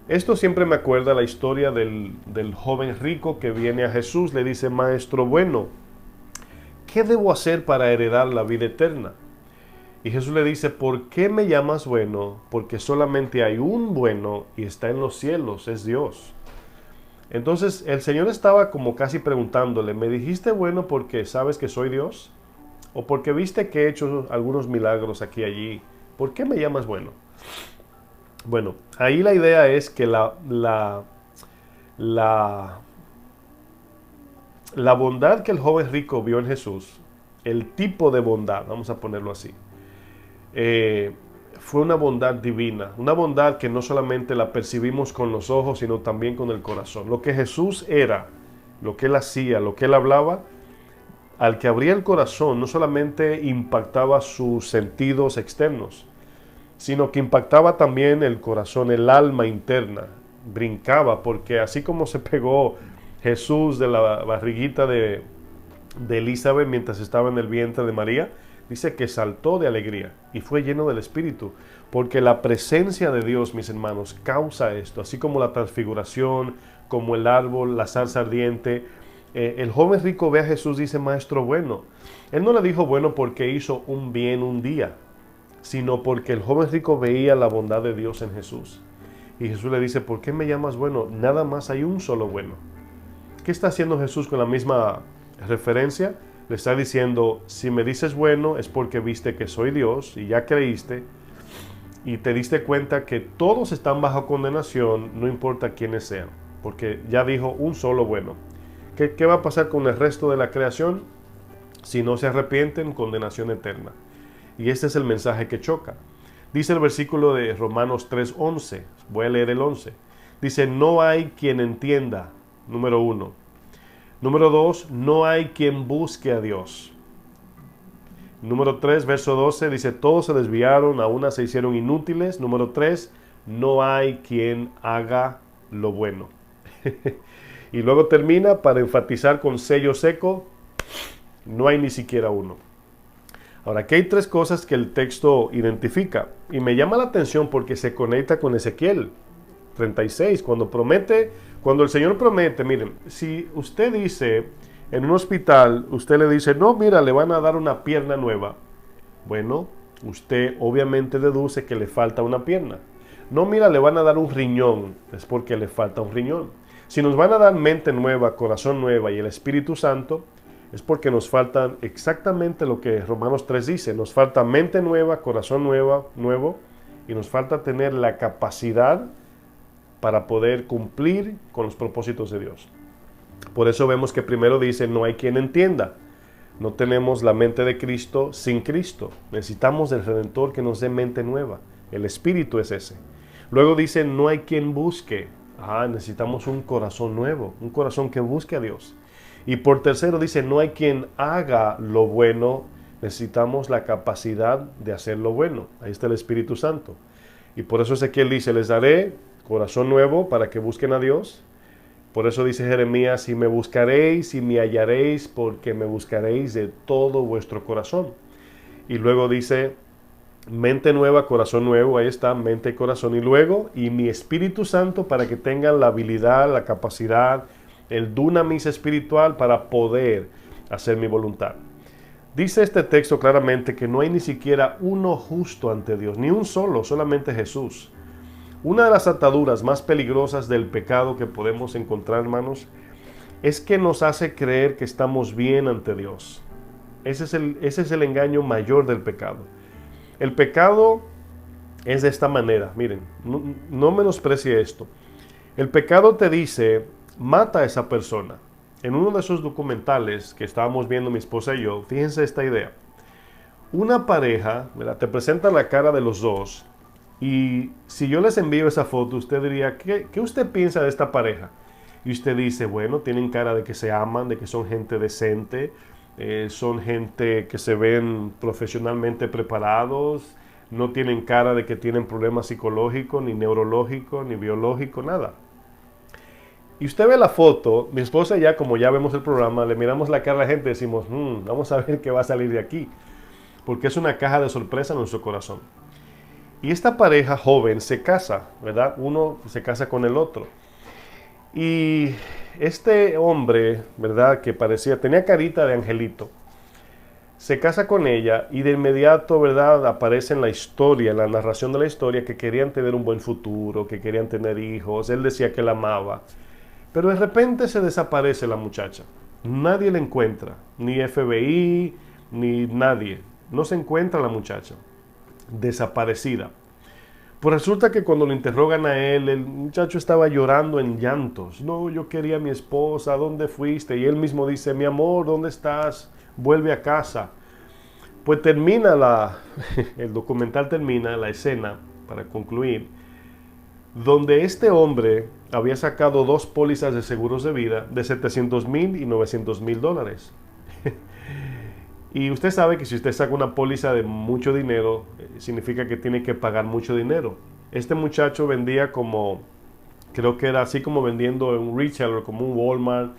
Esto siempre me acuerda la historia del joven rico que viene a Jesús, le dice, maestro bueno, ¿qué debo hacer para heredar la vida eterna? Y Jesús le dice, ¿por qué me llamas bueno? Porque solamente hay un bueno y está en los cielos, es Dios. Entonces el Señor estaba como casi preguntándole, ¿me dijiste bueno porque sabes que soy Dios? ¿O porque viste que he hecho algunos milagros aquí y allí? ¿Por qué me llamas bueno? Bueno, ahí la idea es que la bondad que el joven rico vio en Jesús, el tipo de bondad, vamos a ponerlo así, fue una bondad divina, una bondad que no solamente la percibimos con los ojos, sino también con el corazón. Lo que Jesús era, lo que Él hacía, lo que Él hablaba, al que abría el corazón, no solamente impactaba sus sentidos externos, sino que impactaba también el corazón, el alma interna, brincaba, porque así como se pegó Jesús de la barriguita de Elizabeth mientras estaba en el vientre de María, dice que saltó de alegría y fue lleno del Espíritu, porque la presencia de Dios, mis hermanos, causa esto, así como la transfiguración, como el árbol, la zarza ardiente. El joven rico ve a Jesús, dice, maestro bueno. Él no le dijo bueno porque hizo un bien un día, sino porque el joven rico veía la bondad de Dios en Jesús. Y Jesús le dice, ¿por qué me llamas bueno? Nada más hay un solo bueno. ¿Qué está haciendo Jesús con la misma referencia? Le está diciendo, si me dices bueno es porque viste que soy Dios y ya creíste y te diste cuenta que todos están bajo condenación, no importa quiénes sean, porque ya dijo un solo bueno. ¿Qué va a pasar con el resto de la creación? Si no se arrepienten, condenación eterna. Y este es el mensaje que choca. Dice el versículo de Romanos 3:11, voy a leer el 11. Dice, no hay quien entienda, número 1. Número 2, no hay quien busque a Dios. Número 3, verso 12, dice, todos se desviaron, a una se hicieron inútiles. Número 3, no hay quien haga lo bueno. Y luego termina para enfatizar con sello seco, no hay ni siquiera uno. Ahora, aquí hay tres cosas que el texto identifica. Y me llama la atención porque se conecta con Ezequiel 36, cuando el Señor promete, miren, si usted dice en un hospital, usted le dice, no, mira, le van a dar una pierna nueva. Bueno, usted obviamente deduce que le falta una pierna. No, mira, le van a dar un riñón, es porque le falta un riñón. Si nos van a dar mente nueva, corazón nueva y el Espíritu Santo, es porque nos faltan exactamente lo que Romanos 3 dice. Nos falta mente nueva, corazón nuevo, y nos falta tener la capacidad para poder cumplir con los propósitos de Dios. Por eso vemos que primero dice, no hay quien entienda. No tenemos la mente de Cristo sin Cristo. Necesitamos del Redentor que nos dé mente nueva. El Espíritu es ese. Luego dice, no hay quien busque. Necesitamos un corazón nuevo, un corazón que busque a Dios. Y por tercero dice, no hay quien haga lo bueno. Necesitamos la capacidad de hacer lo bueno. Ahí está el Espíritu Santo. Y por eso Ezequiel dice, les daré corazón nuevo para que busquen a Dios. Por eso dice Jeremías, si me buscaréis y me hallaréis, porque me buscaréis de todo vuestro corazón. Y luego dice, mente nueva, corazón nuevo, ahí está, mente y corazón. Y luego, y mi Espíritu Santo para que tengan la habilidad, la capacidad, el dunamis espiritual para poder hacer mi voluntad. Dice este texto claramente que no hay ni siquiera uno justo ante Dios, ni un solo, solamente Jesús. Una de las ataduras más peligrosas del pecado que podemos encontrar, hermanos, es que nos hace creer que estamos bien ante Dios. Ese es el engaño mayor del pecado. El pecado es de esta manera, miren, no menosprecie esto. El pecado te dice, mata a esa persona. En uno de esos documentales que estábamos viendo mi esposa y yo, fíjense esta idea. Una pareja, ¿verdad?, te presenta la cara de los dos. Y si yo les envío esa foto, usted diría, ¿qué usted piensa de esta pareja? Y usted dice, bueno, tienen cara de que se aman, de que son gente decente, son gente que se ven profesionalmente preparados, no tienen cara de que tienen problemas psicológicos, ni neurológicos, ni biológicos, nada. Y usted ve la foto, mi esposa ya, como ya vemos el programa, le miramos la cara a la gente y decimos, vamos a ver qué va a salir de aquí. Porque es una caja de sorpresa en nuestro corazón. Y esta pareja joven se casa, ¿verdad? Uno se casa con el otro. Y este hombre, ¿verdad?, que tenía carita de angelito, se casa con ella y de inmediato, ¿verdad?, aparece en la historia, en la narración de la historia, que querían tener un buen futuro, que querían tener hijos. Él decía que la amaba. Pero de repente se desaparece la muchacha. Nadie la encuentra, ni FBI, ni nadie. No se encuentra la muchacha. Desaparecida. Pues resulta que cuando lo interrogan a él, el muchacho estaba llorando en llantos. No, yo quería a mi esposa, ¿dónde fuiste? Y él mismo dice, mi amor, ¿dónde estás? Vuelve a casa. Pues termina el documental termina, la escena, para concluir, donde este hombre había sacado 2 pólizas de seguros de vida de $700,000 y $900,000. Y usted sabe que si usted saca una póliza de mucho dinero, significa que tiene que pagar mucho dinero. Este muchacho vendía creo que era así como vendiendo en un retailer, como un Walmart,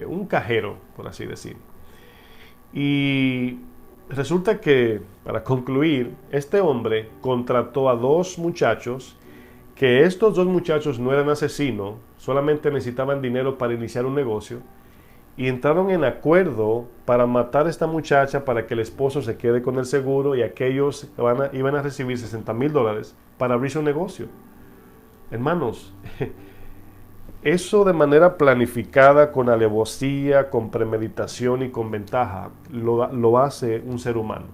un cajero, por así decir. Y resulta que, para concluir, este hombre contrató a 2 muchachos, que estos 2 muchachos no eran asesinos, solamente necesitaban dinero para iniciar un negocio, y entraron en acuerdo para matar a esta muchacha para que el esposo se quede con el seguro y aquellos iban a recibir $60,000 para abrirse un negocio. Hermanos, eso de manera planificada, con alevosía, con premeditación y con ventaja, lo hace un ser humano.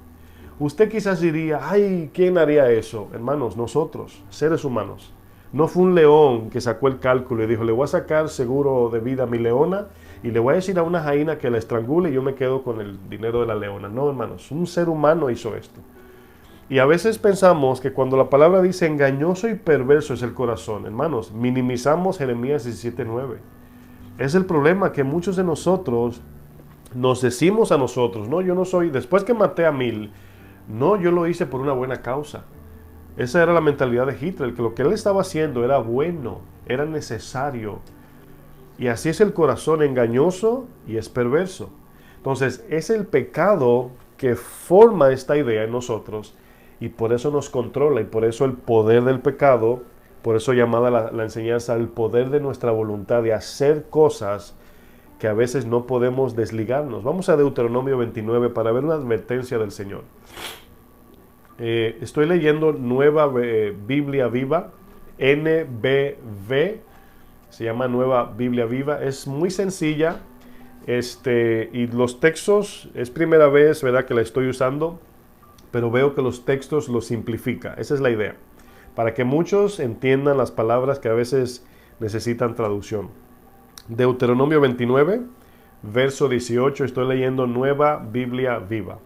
Usted quizás diría, ay, ¿quién haría eso? Hermanos, nosotros, seres humanos. No fue un león que sacó el cálculo y dijo, le voy a sacar seguro de vida a mi leona y le voy a decir a una jaina que la estrangule y yo me quedo con el dinero de la leona. No, hermanos, un ser humano hizo esto. Y a veces pensamos que cuando la palabra dice engañoso y perverso es el corazón, hermanos, minimizamos Jeremías 17:9. Es el problema que muchos de nosotros nos decimos a nosotros, no, yo no soy, después que maté a 1,000, no, yo lo hice por una buena causa. Esa era la mentalidad de Hitler, que lo que él estaba haciendo era bueno, era necesario. Y así es el corazón, engañoso y es perverso. Entonces, es el pecado que forma esta idea en nosotros y por eso nos controla y por eso el poder del pecado, por eso llamada la enseñanza, el poder de nuestra voluntad de hacer cosas que a veces no podemos desligarnos. Vamos a Deuteronomio 29 para ver una advertencia del Señor. Estoy leyendo Nueva Biblia Viva, NBV, se llama Nueva Biblia Viva, es muy sencilla, y los textos, es primera vez, ¿verdad?, que la estoy usando, pero veo que los textos los simplifica, esa es la idea, para que muchos entiendan las palabras que a veces necesitan traducción. Deuteronomio 29, verso 18. Estoy leyendo Nueva Biblia Viva.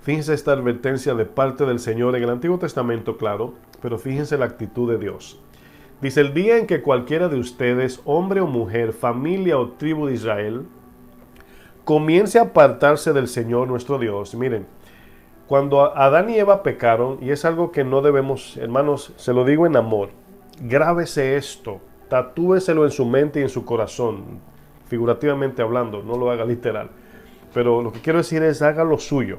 Fíjense esta advertencia de parte del Señor en el Antiguo Testamento, claro, pero fíjense la actitud de Dios. Dice, el día en que cualquiera de ustedes, hombre o mujer, familia o tribu de Israel, comience a apartarse del Señor nuestro Dios. Miren, cuando Adán y Eva pecaron, y es algo que no debemos, hermanos, se lo digo en amor, grábese esto, tatúeselo en su mente y en su corazón, figurativamente hablando, no lo haga literal. Pero lo que quiero decir es, haga lo suyo.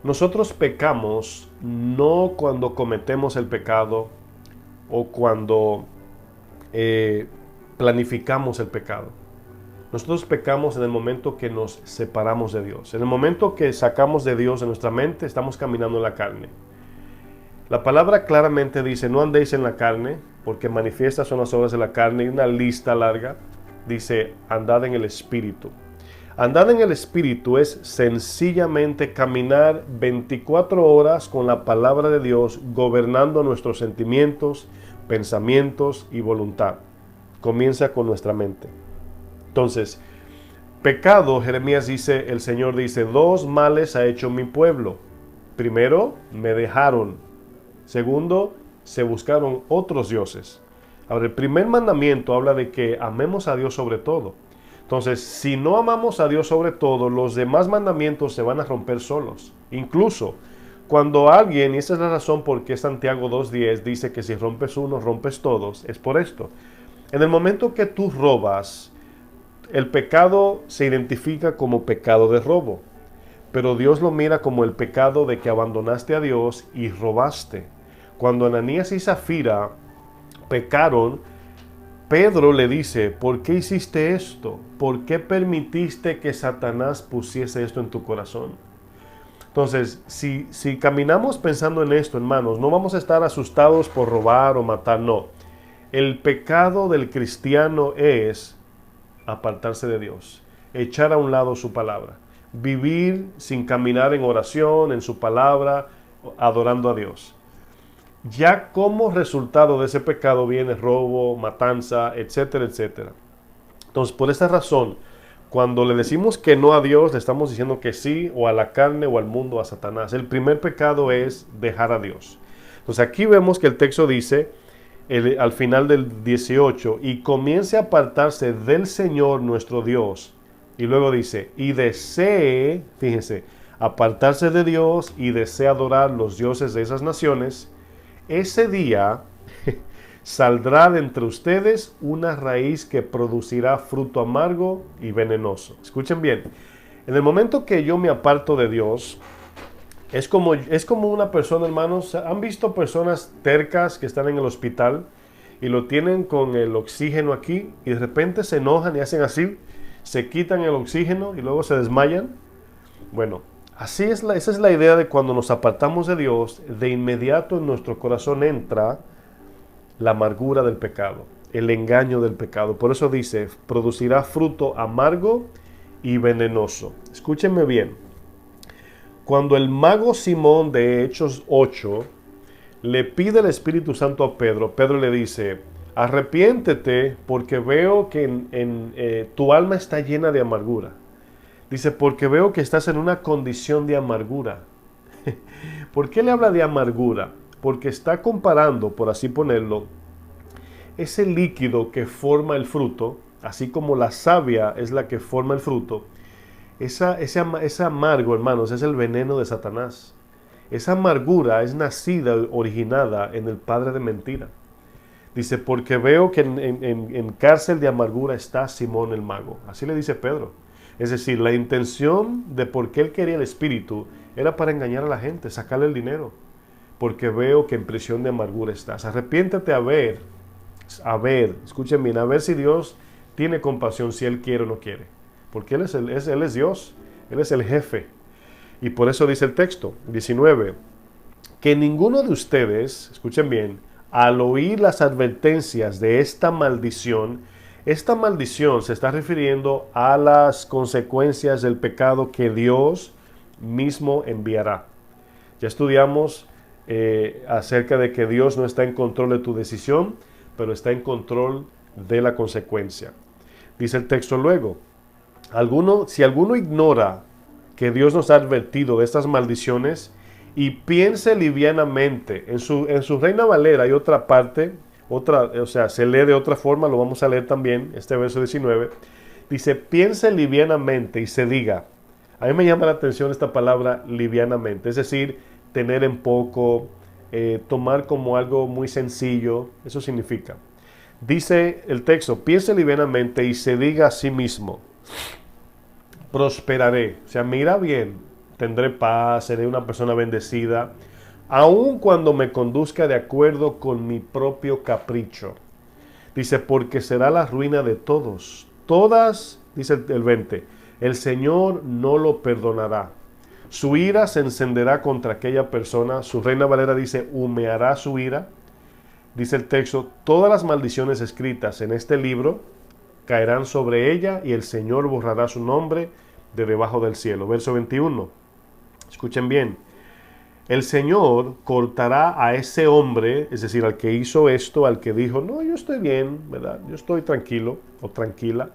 Nosotros pecamos no cuando cometemos el pecado o cuando planificamos el pecado. Nosotros pecamos en el momento que nos separamos de Dios. En el momento que sacamos de Dios de nuestra mente, estamos caminando en la carne. La palabra claramente dice, no andéis en la carne, porque manifiestas son las obras de la carne, y una lista larga dice, andad en el Espíritu. Andar en el Espíritu es sencillamente caminar 24 horas con la palabra de Dios, gobernando nuestros sentimientos, pensamientos y voluntad. Comienza con nuestra mente. Entonces, pecado, Jeremías dice, el Señor dice, 2 males ha hecho mi pueblo. Primero, me dejaron. Segundo, se buscaron otros dioses. Ahora, el primer mandamiento habla de que amemos a Dios sobre todo. Entonces, si no amamos a Dios sobre todo, los demás mandamientos se van a romper solos. Incluso cuando alguien, y esa es la razón por qué Santiago 2:10 dice que si rompes uno, rompes todos, es por esto. En el momento que tú robas, el pecado se identifica como pecado de robo, pero Dios lo mira como el pecado de que abandonaste a Dios y robaste. Cuando Ananías y Zafira pecaron, Pedro le dice, ¿por qué hiciste esto? ¿Por qué permitiste que Satanás pusiese esto en tu corazón? Entonces, si caminamos pensando en esto, hermanos, no vamos a estar asustados por robar o matar, no. El pecado del cristiano es apartarse de Dios, echar a un lado su palabra, vivir sin caminar en oración, en su palabra, adorando a Dios. Ya como resultado de ese pecado viene robo, matanza, etcétera, etcétera. Entonces, por esta razón, cuando le decimos que no a Dios, le estamos diciendo que sí, o a la carne, o al mundo, a Satanás. El primer pecado es dejar a Dios. Entonces, aquí vemos que el texto dice, al final del 18, y comience a apartarse del Señor nuestro Dios. Y luego dice, y desee, fíjense, apartarse de Dios y desea adorar los dioses de esas naciones. Ese día saldrá de entre ustedes una raíz que producirá fruto amargo y venenoso. Escuchen bien, en el momento que yo me aparto de Dios, es como una persona, hermanos, ¿han visto personas tercas que están en el hospital y lo tienen con el oxígeno aquí y de repente se enojan y hacen así, se quitan el oxígeno y luego se desmayan? Bueno, esa es la idea de cuando nos apartamos de Dios, de inmediato en nuestro corazón entra la amargura del pecado, el engaño del pecado. Por eso dice, producirá fruto amargo y venenoso. Escúchenme bien. Cuando el mago Simón de Hechos 8 le pide el Espíritu Santo a Pedro, Pedro le dice, arrepiéntete porque veo que tu alma está llena de amargura. Dice, porque veo que estás en una condición de amargura. ¿Por qué le habla de amargura? Porque está comparando, por así ponerlo, ese líquido que forma el fruto, así como la savia es la que forma el fruto. Ese amargo, hermanos, es el veneno de Satanás. Esa amargura es nacida, originada en el padre de mentira. Dice, porque veo que en cárcel de amargura está Simón el mago. Así le dice Pedro. Es decir, la intención de por qué él quería el Espíritu era para engañar a la gente, sacarle el dinero. Porque veo que en prisión de amargura estás. Arrepiéntete a ver, escuchen bien, a ver si Dios tiene compasión, si Él quiere o no quiere. Porque Él es Dios, Él es el jefe. Y por eso dice el texto, 19, que ninguno de ustedes, escuchen bien, al oír las advertencias de esta maldición se está refiriendo a las consecuencias del pecado que Dios mismo enviará. Ya estudiamos acerca de que Dios no está en control de tu decisión, pero está en control de la consecuencia. Dice el texto luego, si alguno ignora que Dios nos ha advertido de estas maldiciones y piense livianamente, en su Reina Valera hay otra parte, o sea, se lee de otra forma, lo vamos a leer también, este verso 19, dice, piense livianamente y se diga. A mí me llama la atención esta palabra livianamente, es decir, tener en poco, tomar como algo muy sencillo, eso significa. Dice el texto, piense livianamente y se diga a sí mismo, prosperaré, o sea, me irá bien, tendré paz, seré una persona bendecida, aun cuando me conduzca de acuerdo con mi propio capricho. Dice, porque será la ruina de todos. Todas, dice el 20, el Señor no lo perdonará. Su ira se encenderá contra aquella persona. Su Reina Valera dice, humeará su ira. Dice el texto, todas las maldiciones escritas en este libro caerán sobre ella y el Señor borrará su nombre de debajo del cielo. Verso 21. Escuchen bien. El Señor cortará a ese hombre, es decir, al que hizo esto, al que dijo, no, yo estoy bien, ¿verdad? Yo estoy tranquilo o tranquila,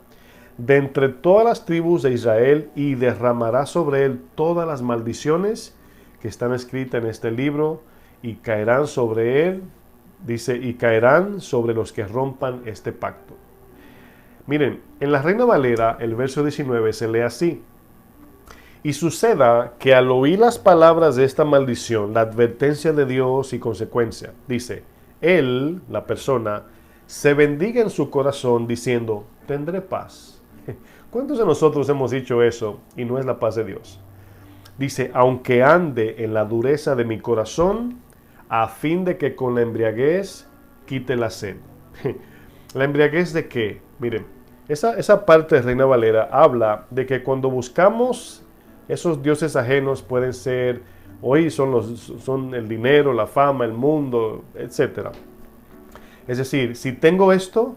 de entre todas las tribus de Israel y derramará sobre él todas las maldiciones que están escritas en este libro y caerán sobre él, dice, y caerán sobre los que rompan este pacto. Miren, en la Reina Valera, el verso 19 se lee así. Y suceda que al oír las palabras de esta maldición, la advertencia de Dios y consecuencia, dice, él, la persona, se bendiga en su corazón diciendo, tendré paz. ¿Cuántos de nosotros hemos dicho eso y no es la paz de Dios? Dice, aunque ande en la dureza de mi corazón, a fin de que con la embriaguez quite la sed. ¿La embriaguez de qué? Miren, esa parte de Reina Valera habla de que cuando buscamos esos dioses ajenos, pueden ser, hoy son el dinero, la fama, el mundo, etc. Es decir, si tengo esto,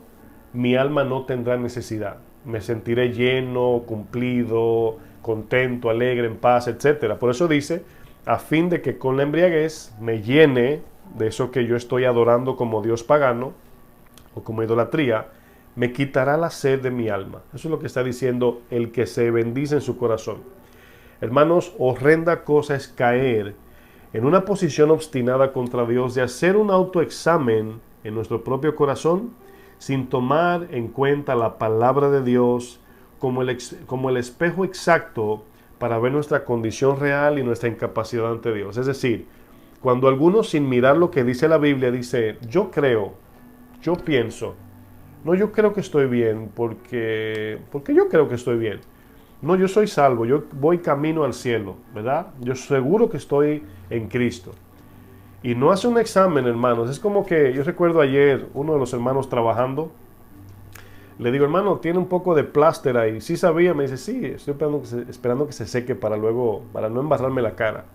mi alma no tendrá necesidad. Me sentiré lleno, cumplido, contento, alegre, en paz, etc. Por eso dice, a fin de que con la embriaguez me llene de eso que yo estoy adorando como Dios pagano o como idolatría, me quitará la sed de mi alma. Eso es lo que está diciendo el que se bendice en su corazón. Hermanos, horrenda cosa es caer en una posición obstinada contra Dios de hacer un autoexamen en nuestro propio corazón sin tomar en cuenta la palabra de Dios como el espejo exacto para ver nuestra condición real y nuestra incapacidad ante Dios. Es decir, cuando algunos sin mirar lo que dice la Biblia dice, yo creo, yo pienso, no, yo creo que estoy bien porque yo creo que estoy bien. No, yo soy salvo, yo voy camino al cielo, ¿verdad? Yo seguro que estoy en Cristo. Y no hace un examen, hermanos. Es como que yo recuerdo ayer uno de los hermanos trabajando. Le digo, hermano, tiene un poco de pláster ahí. Sí sabía, me dice, sí, estoy esperando que se seque para luego, para no embarrarme la cara.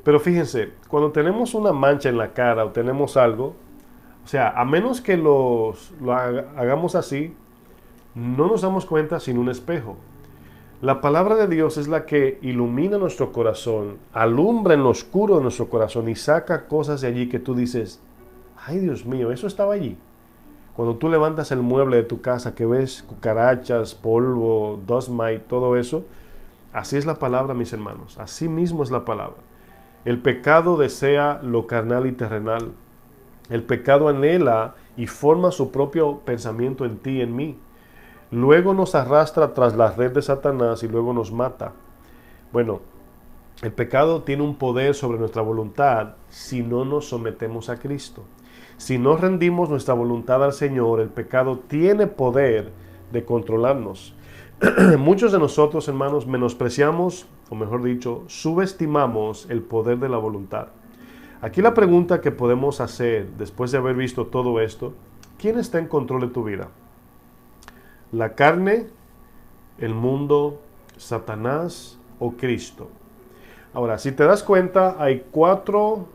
Pero fíjense, cuando tenemos una mancha en la cara o tenemos algo, o sea, a menos que lo hagamos así, no nos damos cuenta sin un espejo. La palabra de Dios es la que ilumina nuestro corazón, alumbra en lo oscuro de nuestro corazón y saca cosas de allí que tú dices, ay Dios mío, eso estaba allí. Cuando tú levantas el mueble de tu casa que ves cucarachas, polvo, dust mite, todo eso, así es la palabra, mis hermanos, así mismo es la palabra. El pecado desea lo carnal y terrenal. El pecado anhela y forma su propio pensamiento en ti y en mí. Luego nos arrastra tras la red de Satanás y luego nos mata. Bueno, el pecado tiene un poder sobre nuestra voluntad si no nos sometemos a Cristo. Si no rendimos nuestra voluntad al Señor, el pecado tiene poder de controlarnos. Muchos de nosotros, hermanos, menospreciamos, o mejor dicho, subestimamos el poder de la voluntad. Aquí la pregunta que podemos hacer después de haber visto todo esto, ¿quién está en control de tu vida? ¿La carne, el mundo, Satanás o Cristo? Ahora, si te das cuenta, hay 4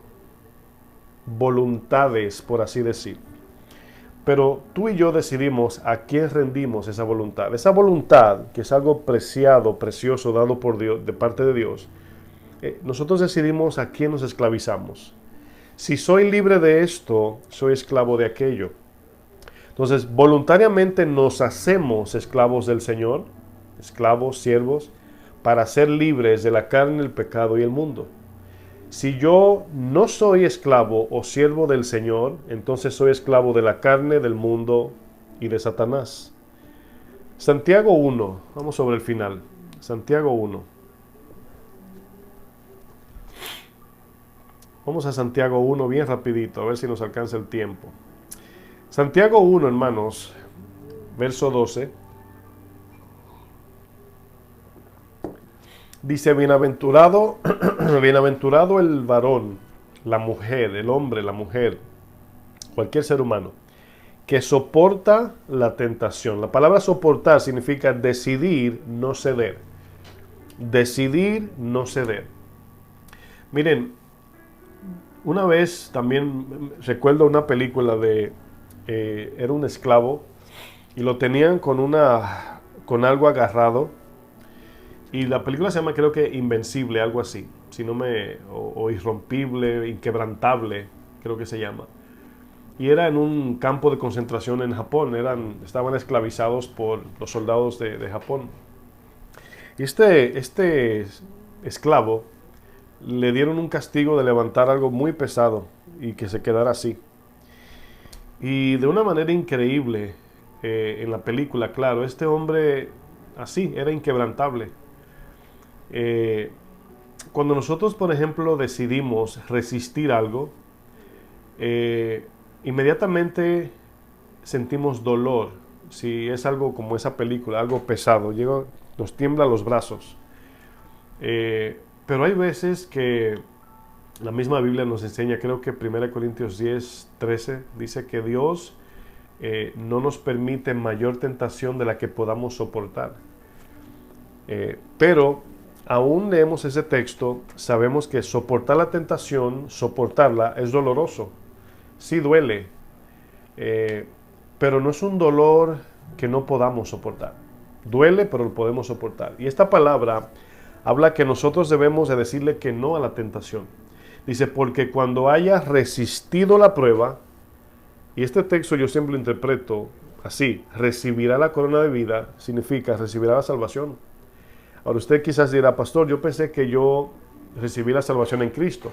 voluntades, por así decir. Pero tú y yo decidimos a quién rendimos esa voluntad. Esa voluntad, que es algo preciado, precioso, dado por Dios, de parte de Dios, nosotros decidimos a quién nos esclavizamos. Si soy libre de esto, soy esclavo de aquello. Entonces, voluntariamente nos hacemos esclavos del Señor, esclavos, siervos, para ser libres de la carne, el pecado y el mundo. Si yo no soy esclavo o siervo del Señor, entonces soy esclavo de la carne, del mundo y de Satanás. Santiago 1, vamos sobre el final. Santiago 1. Vamos a Santiago 1 bien rapidito, a ver si nos alcanza el tiempo. Santiago 1, hermanos, verso 12. Dice, bienaventurado, bienaventurado el varón, la mujer, el hombre, la mujer, cualquier ser humano, que soporta la tentación. La palabra soportar significa decidir, no ceder. Decidir, no ceder. Miren, una vez también recuerdo una película de, era un esclavo y lo tenían con algo agarrado. Y la película se llama, creo que Invencible, algo así. Si no o Irrompible, Inquebrantable, creo que se llama. Y era en un campo de concentración en Japón. Estaban esclavizados por los soldados de Japón. Y este esclavo le dieron un castigo de levantar algo muy pesado y que se quedara así. Y de una manera increíble, en la película, claro, este hombre así, era inquebrantable. Cuando nosotros, por ejemplo, decidimos resistir algo, inmediatamente sentimos dolor. Si es algo como esa película, algo pesado, nos tiembla los brazos. Pero hay veces que la misma Biblia nos enseña, creo que 1 Corintios 10, 13, dice que Dios no nos permite mayor tentación de la que podamos soportar. Pero aún leemos ese texto, sabemos que soportar la tentación, soportarla, es doloroso. Sí duele, pero no es un dolor que no podamos soportar. Duele, pero lo podemos soportar. Y esta palabra habla que nosotros debemos de decirle que no a la tentación. Dice, porque cuando hayas resistido la prueba, y este texto yo siempre lo interpreto así, recibirá la corona de vida, significa recibirá la salvación. Ahora usted quizás dirá, pastor, yo pensé que yo recibí la salvación en Cristo.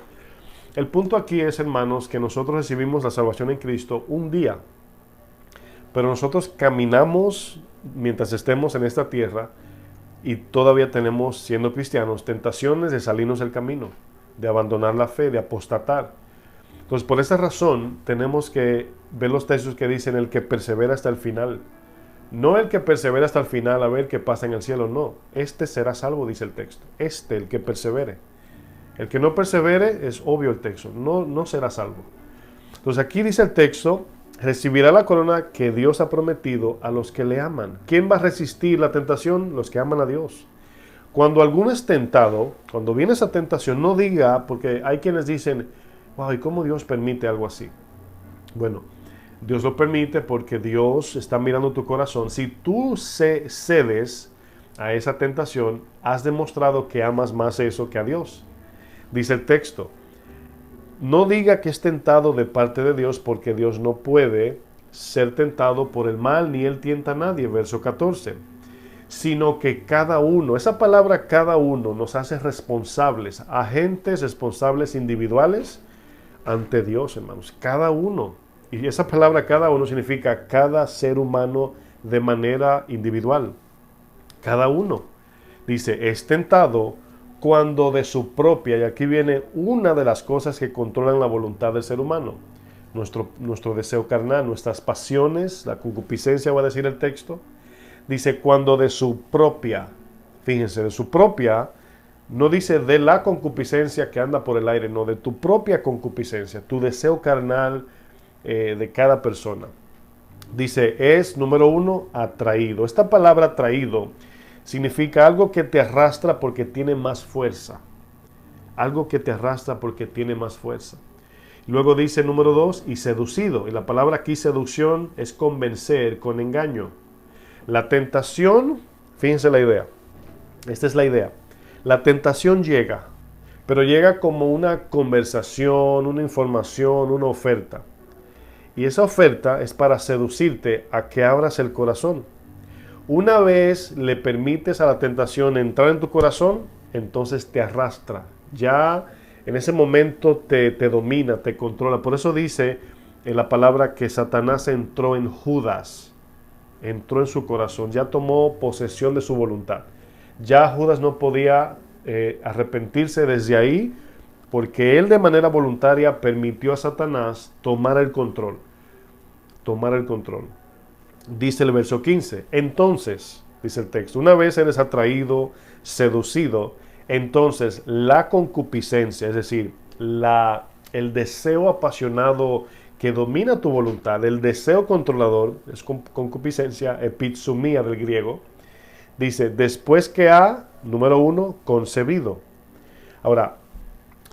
El punto aquí es, hermanos, que nosotros recibimos la salvación en Cristo un día. Pero nosotros caminamos mientras estemos en esta tierra y todavía tenemos, siendo cristianos, tentaciones de salirnos del camino, de abandonar la fe, de apostatar. Entonces, por esa razón, tenemos que ver los textos que dicen el que persevera hasta el final. No el que persevera hasta el final a ver qué pasa en el cielo, no. Este será salvo, dice el texto. El que persevere. El que no persevere, es obvio el texto, no será salvo. Entonces aquí dice el texto, recibirá la corona que Dios ha prometido a los que le aman. ¿Quién va a resistir la tentación? Los que aman a Dios. Cuando alguno es tentado, cuando viene esa tentación, no diga, porque hay quienes dicen, wow, ¿y cómo Dios permite algo así? Bueno, Dios lo permite porque Dios está mirando tu corazón. Si tú cedes a esa tentación, has demostrado que amas más eso que a Dios. Dice el texto, no diga que es tentado de parte de Dios, porque Dios no puede ser tentado por el mal, ni Él tienta a nadie, verso 14. Sino que cada uno, esa palabra cada uno nos hace responsables, agentes responsables individuales ante Dios, hermanos, cada uno. Y esa palabra cada uno significa cada ser humano de manera individual. Cada uno. Dice, es tentado cuando de su propia, y aquí viene una de las cosas que controlan la voluntad del ser humano, nuestro deseo carnal, nuestras pasiones, la concupiscencia, va a decir el texto. Dice, cuando de su propia, fíjense, de su propia, no dice de la concupiscencia que anda por el aire, no, de tu propia concupiscencia, tu deseo carnal de cada persona. Dice, es, número 1, atraído. Esta palabra atraído significa algo que te arrastra porque tiene más fuerza. Algo que te arrastra porque tiene más fuerza. Luego dice, número 2, y seducido. Y la palabra aquí, seducción, es convencer con engaño. La tentación, fíjense la idea. Esta es la idea. La tentación llega pero llega como una conversación, una información, una oferta. Y esa oferta es para seducirte a que abras el corazón. Una vez le permites a la tentación entrar en tu corazón, entonces te arrastra. Ya en ese momento te domina, te controla. Por eso dice en la palabra que Satanás entró en Judas, entró en su corazón, ya tomó posesión de su voluntad. Ya Judas no podía arrepentirse desde ahí, porque él de manera voluntaria permitió a Satanás tomar el control. Tomar el control. Dice el verso 15, entonces, dice el texto, una vez eres atraído, seducido, entonces la concupiscencia, es decir, el deseo apasionado que domina tu voluntad, el deseo controlador, es concupiscencia, epitsumía del griego, dice, después que ha, número 1, concebido. Ahora,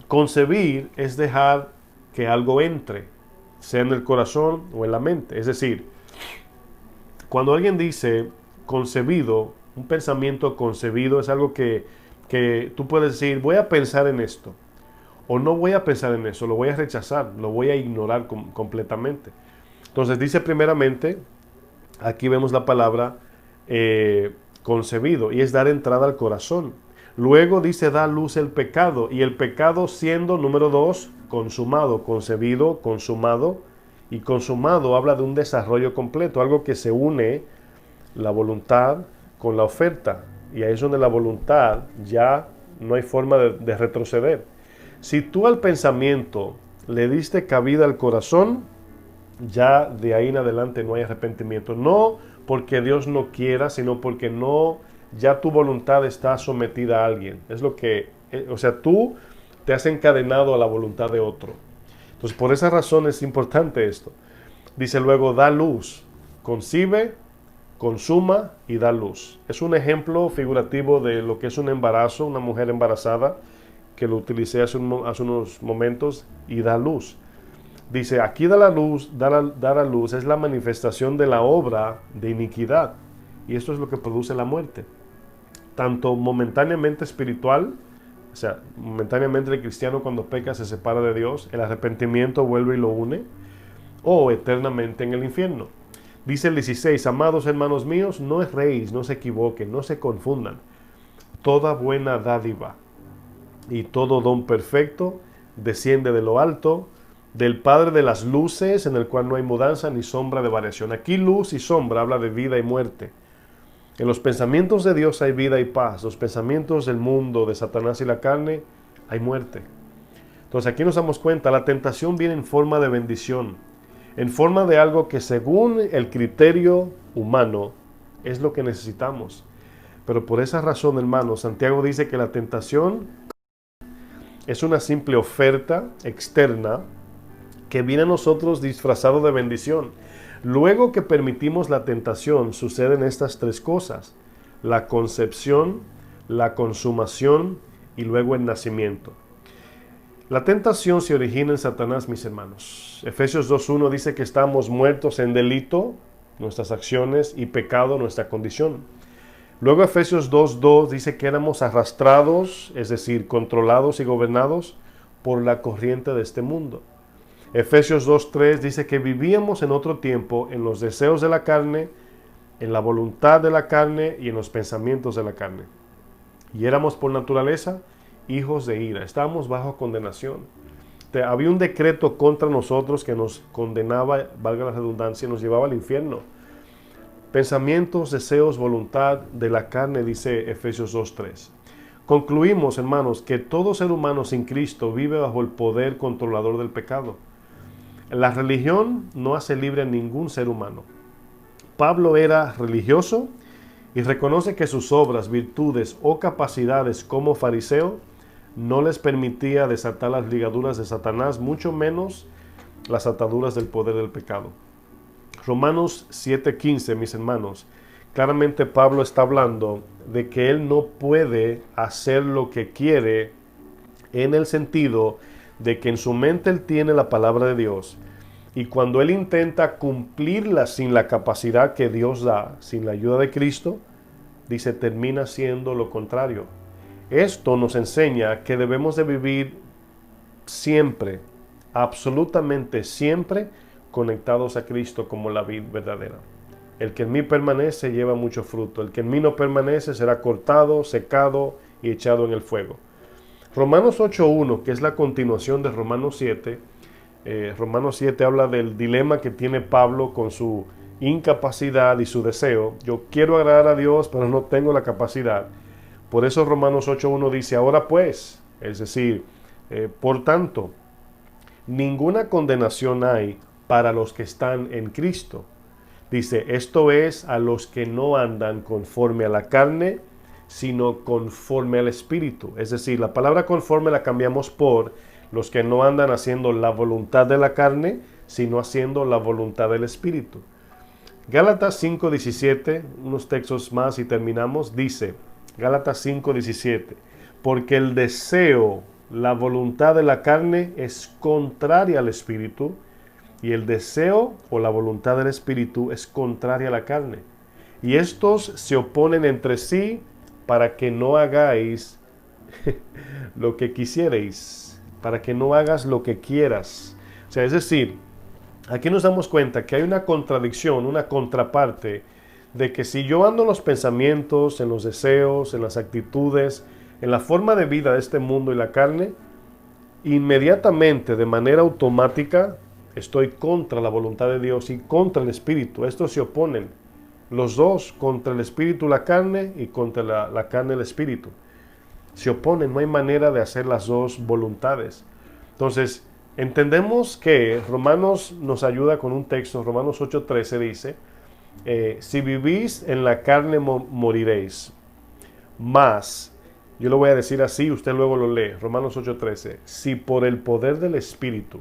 concebir es dejar que algo entre, sea en el corazón o en la mente, es decir, cuando alguien dice concebido, un pensamiento concebido es algo que tú puedes decir, voy a pensar en esto, o no voy a pensar en eso, lo voy a rechazar, lo voy a ignorar completamente. Entonces dice primeramente, aquí vemos la palabra concebido, y es dar entrada al corazón. Luego dice, da luz el pecado, y el pecado siendo, número 2, consumado, concebido, consumado. Y consumado habla de un desarrollo completo, algo que se une la voluntad con la oferta. Y ahí es donde la voluntad ya no hay forma de retroceder. Si tú al pensamiento le diste cabida al corazón, ya de ahí en adelante no hay arrepentimiento. No porque Dios no quiera, sino porque no, ya tu voluntad está sometida a alguien. Es lo que, o sea, tú te has encadenado a la voluntad de otro. Entonces, por esa razón es importante esto. Dice luego, da luz, concibe, consuma y da luz. Es un ejemplo figurativo de lo que es un embarazo, una mujer embarazada, que lo utilicé hace unos momentos, y da luz. Dice, aquí da la luz, dar a luz es la manifestación de la obra de iniquidad. Y esto es lo que produce la muerte. Tanto momentáneamente espiritual, o sea, momentáneamente el cristiano cuando peca se separa de Dios, el arrepentimiento vuelve y lo une, o eternamente en el infierno. Dice el 16, amados hermanos míos, no erréis, no se equivoquen, no se confundan. Toda buena dádiva y todo don perfecto desciende de lo alto, del Padre de las luces, en el cual no hay mudanza ni sombra de variación. Aquí luz y sombra habla de vida y muerte. En los pensamientos de Dios hay vida y paz. Los pensamientos del mundo, de Satanás y la carne, hay muerte. Entonces aquí nos damos cuenta, la tentación viene en forma de bendición, en forma de algo que según el criterio humano es lo que necesitamos. Pero por esa razón, hermanos, Santiago dice que la tentación es una simple oferta externa que viene a nosotros disfrazado de bendición. Luego que permitimos la tentación, suceden estas tres cosas: la concepción, la consumación y luego el nacimiento. La tentación se origina en Satanás, mis hermanos. Efesios 2.1 dice que estamos muertos en delito, nuestras acciones, y pecado, nuestra condición. Luego Efesios 2.2 dice que éramos arrastrados, es decir, controlados y gobernados por la corriente de este mundo. Efesios 2.3 dice que vivíamos en otro tiempo en los deseos de la carne, en la voluntad de la carne y en los pensamientos de la carne. Y éramos por naturaleza hijos de ira, estábamos bajo condenación. Había un decreto contra nosotros que nos condenaba, valga la redundancia, nos llevaba al infierno. Pensamientos, deseos, voluntad de la carne, dice Efesios 2.3. Concluimos, hermanos, que todo ser humano sin Cristo vive bajo el poder controlador del pecado. La religión no hace libre a ningún ser humano. Pablo era religioso y reconoce que sus obras, virtudes o capacidades como fariseo no les permitía desatar las ligaduras de Satanás, mucho menos las ataduras del poder del pecado. Romanos 7:15, mis hermanos, claramente Pablo está hablando de que él no puede hacer lo que quiere, en el sentido de que en su mente él tiene la palabra de Dios, y cuando él intenta cumplirla sin la capacidad que Dios da, sin la ayuda de Cristo, dice, termina siendo lo contrario. Esto nos enseña que debemos de vivir siempre, absolutamente siempre, conectados a Cristo como la vid verdadera. El que en mí permanece lleva mucho fruto. El que en mí no permanece será cortado, secado y echado en el fuego. Romanos 8.1, que es la continuación de Romanos 7. Romanos 7 habla del dilema que tiene Pablo con su incapacidad y su deseo. Yo quiero agradar a Dios, pero no tengo la capacidad. Por eso Romanos 8.1 dice, ahora pues, es decir, por tanto, ninguna condenación hay para los que están en Cristo. Dice, esto es a los que no andan conforme a la carne, sino conforme al Espíritu. Es decir, la palabra conforme la cambiamos por los que no andan haciendo la voluntad de la carne, sino haciendo la voluntad del Espíritu. Gálatas 5.17, unos textos más y terminamos, dice, Gálatas 5.17, porque el deseo, la voluntad de la carne es contraria al Espíritu, y el deseo o la voluntad del Espíritu es contraria a la carne. Y estos se oponen entre sí para que no hagáis lo que quisierais, para que no hagas lo que quieras. O sea, es decir, aquí nos damos cuenta que hay una contradicción, una contraparte, de que si yo ando en los pensamientos, en los deseos, en las actitudes, en la forma de vida de este mundo y la carne, inmediatamente, de manera automática, estoy contra la voluntad de Dios y contra el Espíritu. Estos se oponen, los dos, contra el Espíritu la carne y contra la carne el Espíritu. Se oponen, no hay manera de hacer las dos voluntades. Entonces, entendemos que Romanos nos ayuda con un texto, Romanos 8.13 dice, si vivís en la carne moriréis, mas, yo lo voy a decir así, usted luego lo lee, Romanos 8.13, si por el poder del Espíritu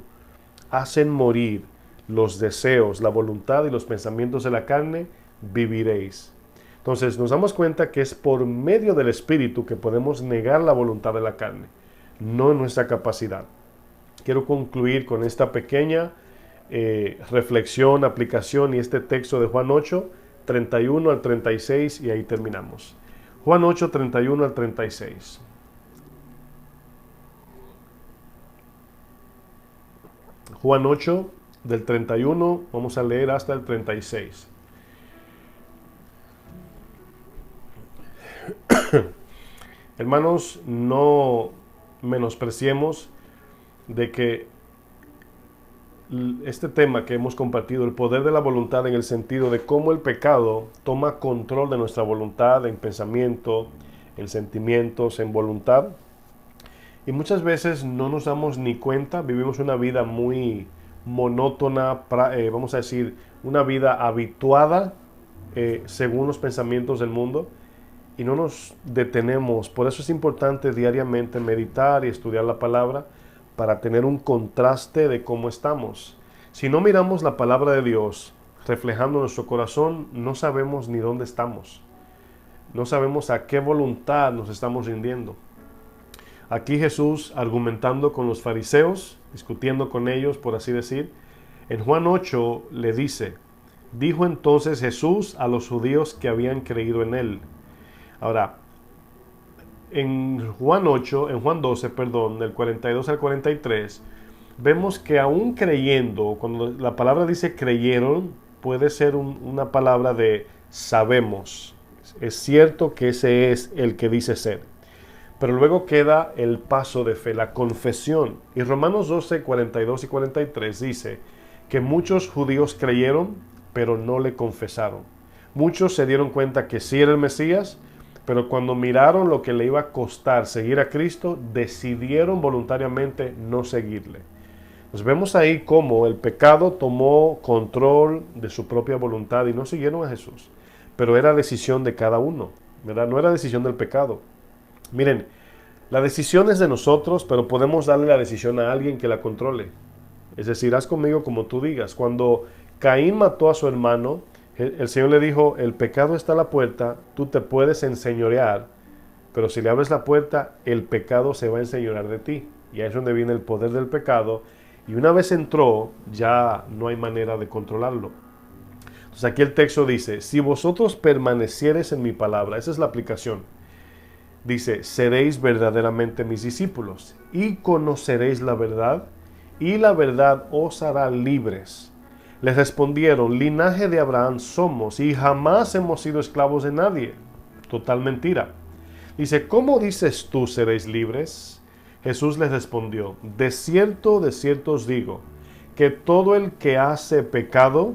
hacen morir los deseos, la voluntad y los pensamientos de la carne, viviréis. Entonces nos damos cuenta que es por medio del Espíritu que podemos negar la voluntad de la carne, no en nuestra capacidad. Quiero concluir con esta pequeña reflexión, aplicación y este texto de Juan 8, 31 al 36 y ahí terminamos. Juan 8, 31 al 36. Juan 8, del 31, vamos a leer hasta el 36. Hermanos, no menospreciemos de que este tema que hemos compartido, el poder de la voluntad en el sentido de cómo el pecado toma control de nuestra voluntad en pensamiento, en sentimientos, en voluntad. Y muchas veces no nos damos ni cuenta, vivimos una vida muy monótona, vamos a decir, una vida habituada según los pensamientos del mundo y no nos detenemos. Por eso es importante diariamente meditar y estudiar la palabra para tener un contraste de cómo estamos. Si no miramos la palabra de Dios reflejando nuestro corazón, no sabemos ni dónde estamos. No sabemos a qué voluntad nos estamos rindiendo. Aquí Jesús argumentando con los fariseos, discutiendo con ellos, por así decir, en Juan 8 le dice, dijo entonces Jesús a los judíos que habían creído en él. Ahora, en Juan 12, del 42 al 43, vemos que aún creyendo, cuando la palabra dice creyeron, puede ser una palabra de sabemos. Es cierto que ese es el que dice ser. Pero luego queda el paso de fe, la confesión. Y Romanos 12, 42 y 43 dice que muchos judíos creyeron, pero no le confesaron. Muchos se dieron cuenta que sí era el Mesías, pero cuando miraron lo que le iba a costar seguir a Cristo, decidieron voluntariamente no seguirle. Pues vemos ahí cómo el pecado tomó control de su propia voluntad y no siguieron a Jesús. Pero era decisión de cada uno, ¿verdad? No era decisión del pecado. Miren, la decisión es de nosotros, pero podemos darle la decisión a alguien que la controle. Es decir, haz conmigo como tú digas. Cuando Caín mató a su hermano, el Señor le dijo, el pecado está a la puerta, tú te puedes enseñorear, pero si le abres la puerta, el pecado se va a enseñorear de ti. Y ahí es donde viene el poder del pecado. Y una vez entró, ya no hay manera de controlarlo. Entonces aquí el texto dice, si vosotros permaneciereis en mi palabra, esa es la aplicación. Dice, seréis verdaderamente mis discípulos y conoceréis la verdad, y la verdad os hará libres. Les respondieron, linaje de Abraham somos y jamás hemos sido esclavos de nadie. Total mentira. Dice, ¿cómo dices tú seréis libres? Jesús les respondió, de cierto os digo, que todo el que hace pecado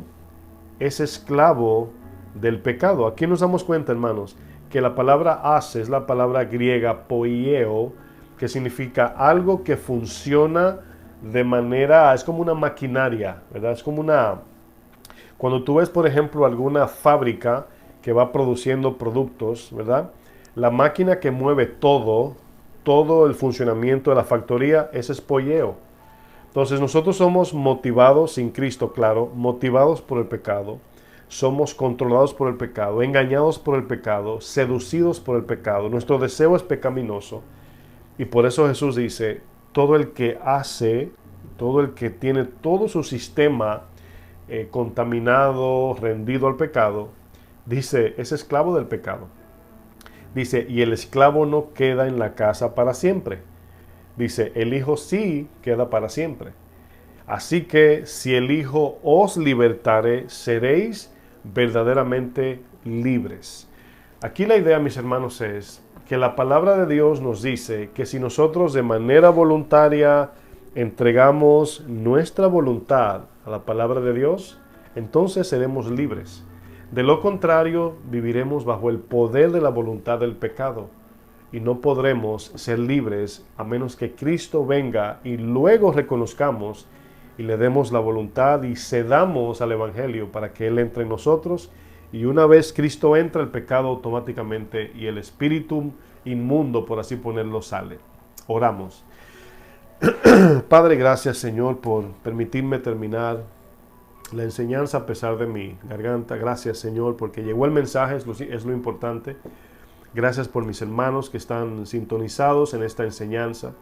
es esclavo del pecado. Aquí nos damos cuenta, hermanos, que la palabra hace es la palabra griega poieo, que significa algo que funciona de manera, es como una maquinaria, ¿verdad? Es como cuando tú ves, por ejemplo, alguna fábrica que va produciendo productos, ¿verdad? La máquina que mueve todo el funcionamiento de la factoría, ese es poieo. Entonces nosotros somos motivados, sin Cristo, claro, motivados por el pecado. Somos controlados por el pecado, engañados por el pecado, seducidos por el pecado. Nuestro deseo es pecaminoso. Y por eso Jesús dice, todo el que hace, todo el que tiene todo su sistema contaminado, rendido al pecado, dice, es esclavo del pecado. Dice, y el esclavo no queda en la casa para siempre. Dice, el Hijo sí queda para siempre. Así que si el Hijo os libertare, seréis verdaderamente libres. Aquí la idea, mis hermanos, es que la palabra de Dios nos dice que si nosotros de manera voluntaria entregamos nuestra voluntad a la palabra de Dios, entonces seremos libres. De lo contrario, viviremos bajo el poder de la voluntad del pecado y no podremos ser libres a menos que Cristo venga y luego reconozcamos y le demos la voluntad y cedamos al Evangelio para que Él entre en nosotros. Y una vez Cristo entra, el pecado automáticamente y el espíritu inmundo, por así ponerlo, sale. Oramos. Padre, gracias, Señor, por permitirme terminar la enseñanza a pesar de mi garganta. Gracias, Señor, porque llegó el mensaje, es lo importante. Gracias por mis hermanos que están sintonizados en esta enseñanza.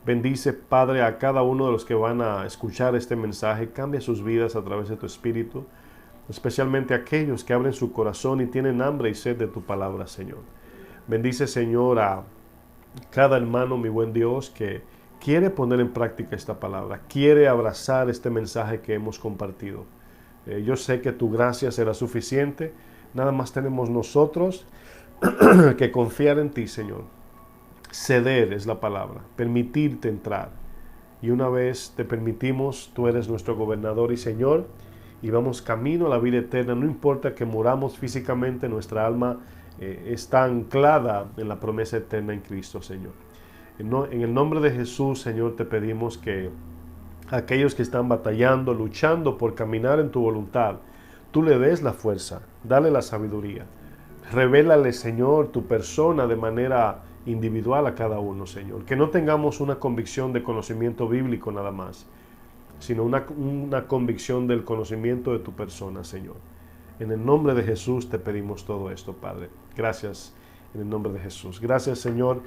Bendice, Padre, a cada uno de los que van a escuchar este mensaje. Cambia sus vidas a través de tu Espíritu, especialmente aquellos que abren su corazón y tienen hambre y sed de tu palabra, Señor. Bendice, Señor, a cada hermano, mi buen Dios, que quiere poner en práctica esta palabra, quiere abrazar este mensaje que hemos compartido. Yo sé que tu gracia será suficiente. Nada más tenemos nosotros que confiar en ti, Señor. Ceder es la palabra, permitirte entrar. Y una vez te permitimos, tú eres nuestro gobernador y Señor, y vamos camino a la vida eterna. No importa que muramos físicamente, nuestra alma está anclada en la promesa eterna en Cristo, Señor. En el nombre de Jesús, Señor, te pedimos que aquellos que están batallando, luchando por caminar en tu voluntad, tú le des la fuerza, dale la sabiduría. Revélale, Señor, tu persona de manera individual a cada uno, Señor. Que no tengamos una convicción de conocimiento bíblico nada más, sino una convicción del conocimiento de tu persona, Señor. En el nombre de Jesús te pedimos todo esto, Padre. Gracias en el nombre de Jesús. Gracias, Señor.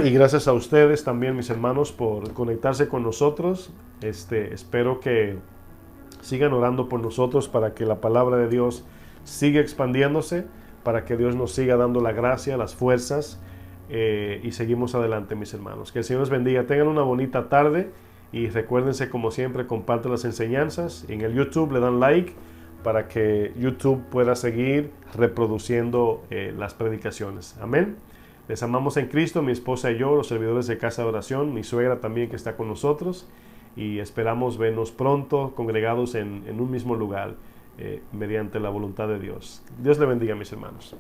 Y gracias a ustedes también, mis hermanos, por conectarse con nosotros. Espero que sigan orando por nosotros para que la palabra de Dios siga expandiéndose, para que Dios nos siga dando la gracia, las fuerzas, y seguimos adelante, mis hermanos. Que el Señor los bendiga. Tengan una bonita tarde y recuérdense, como siempre, compartan las enseñanzas. En el YouTube le dan like para que YouTube pueda seguir reproduciendo las predicaciones. Amén. Les amamos en Cristo, mi esposa y yo, los servidores de Casa de Oración, mi suegra también que está con nosotros, y esperamos vernos pronto congregados en un mismo lugar mediante la voluntad de Dios. Dios le bendiga, mis hermanos.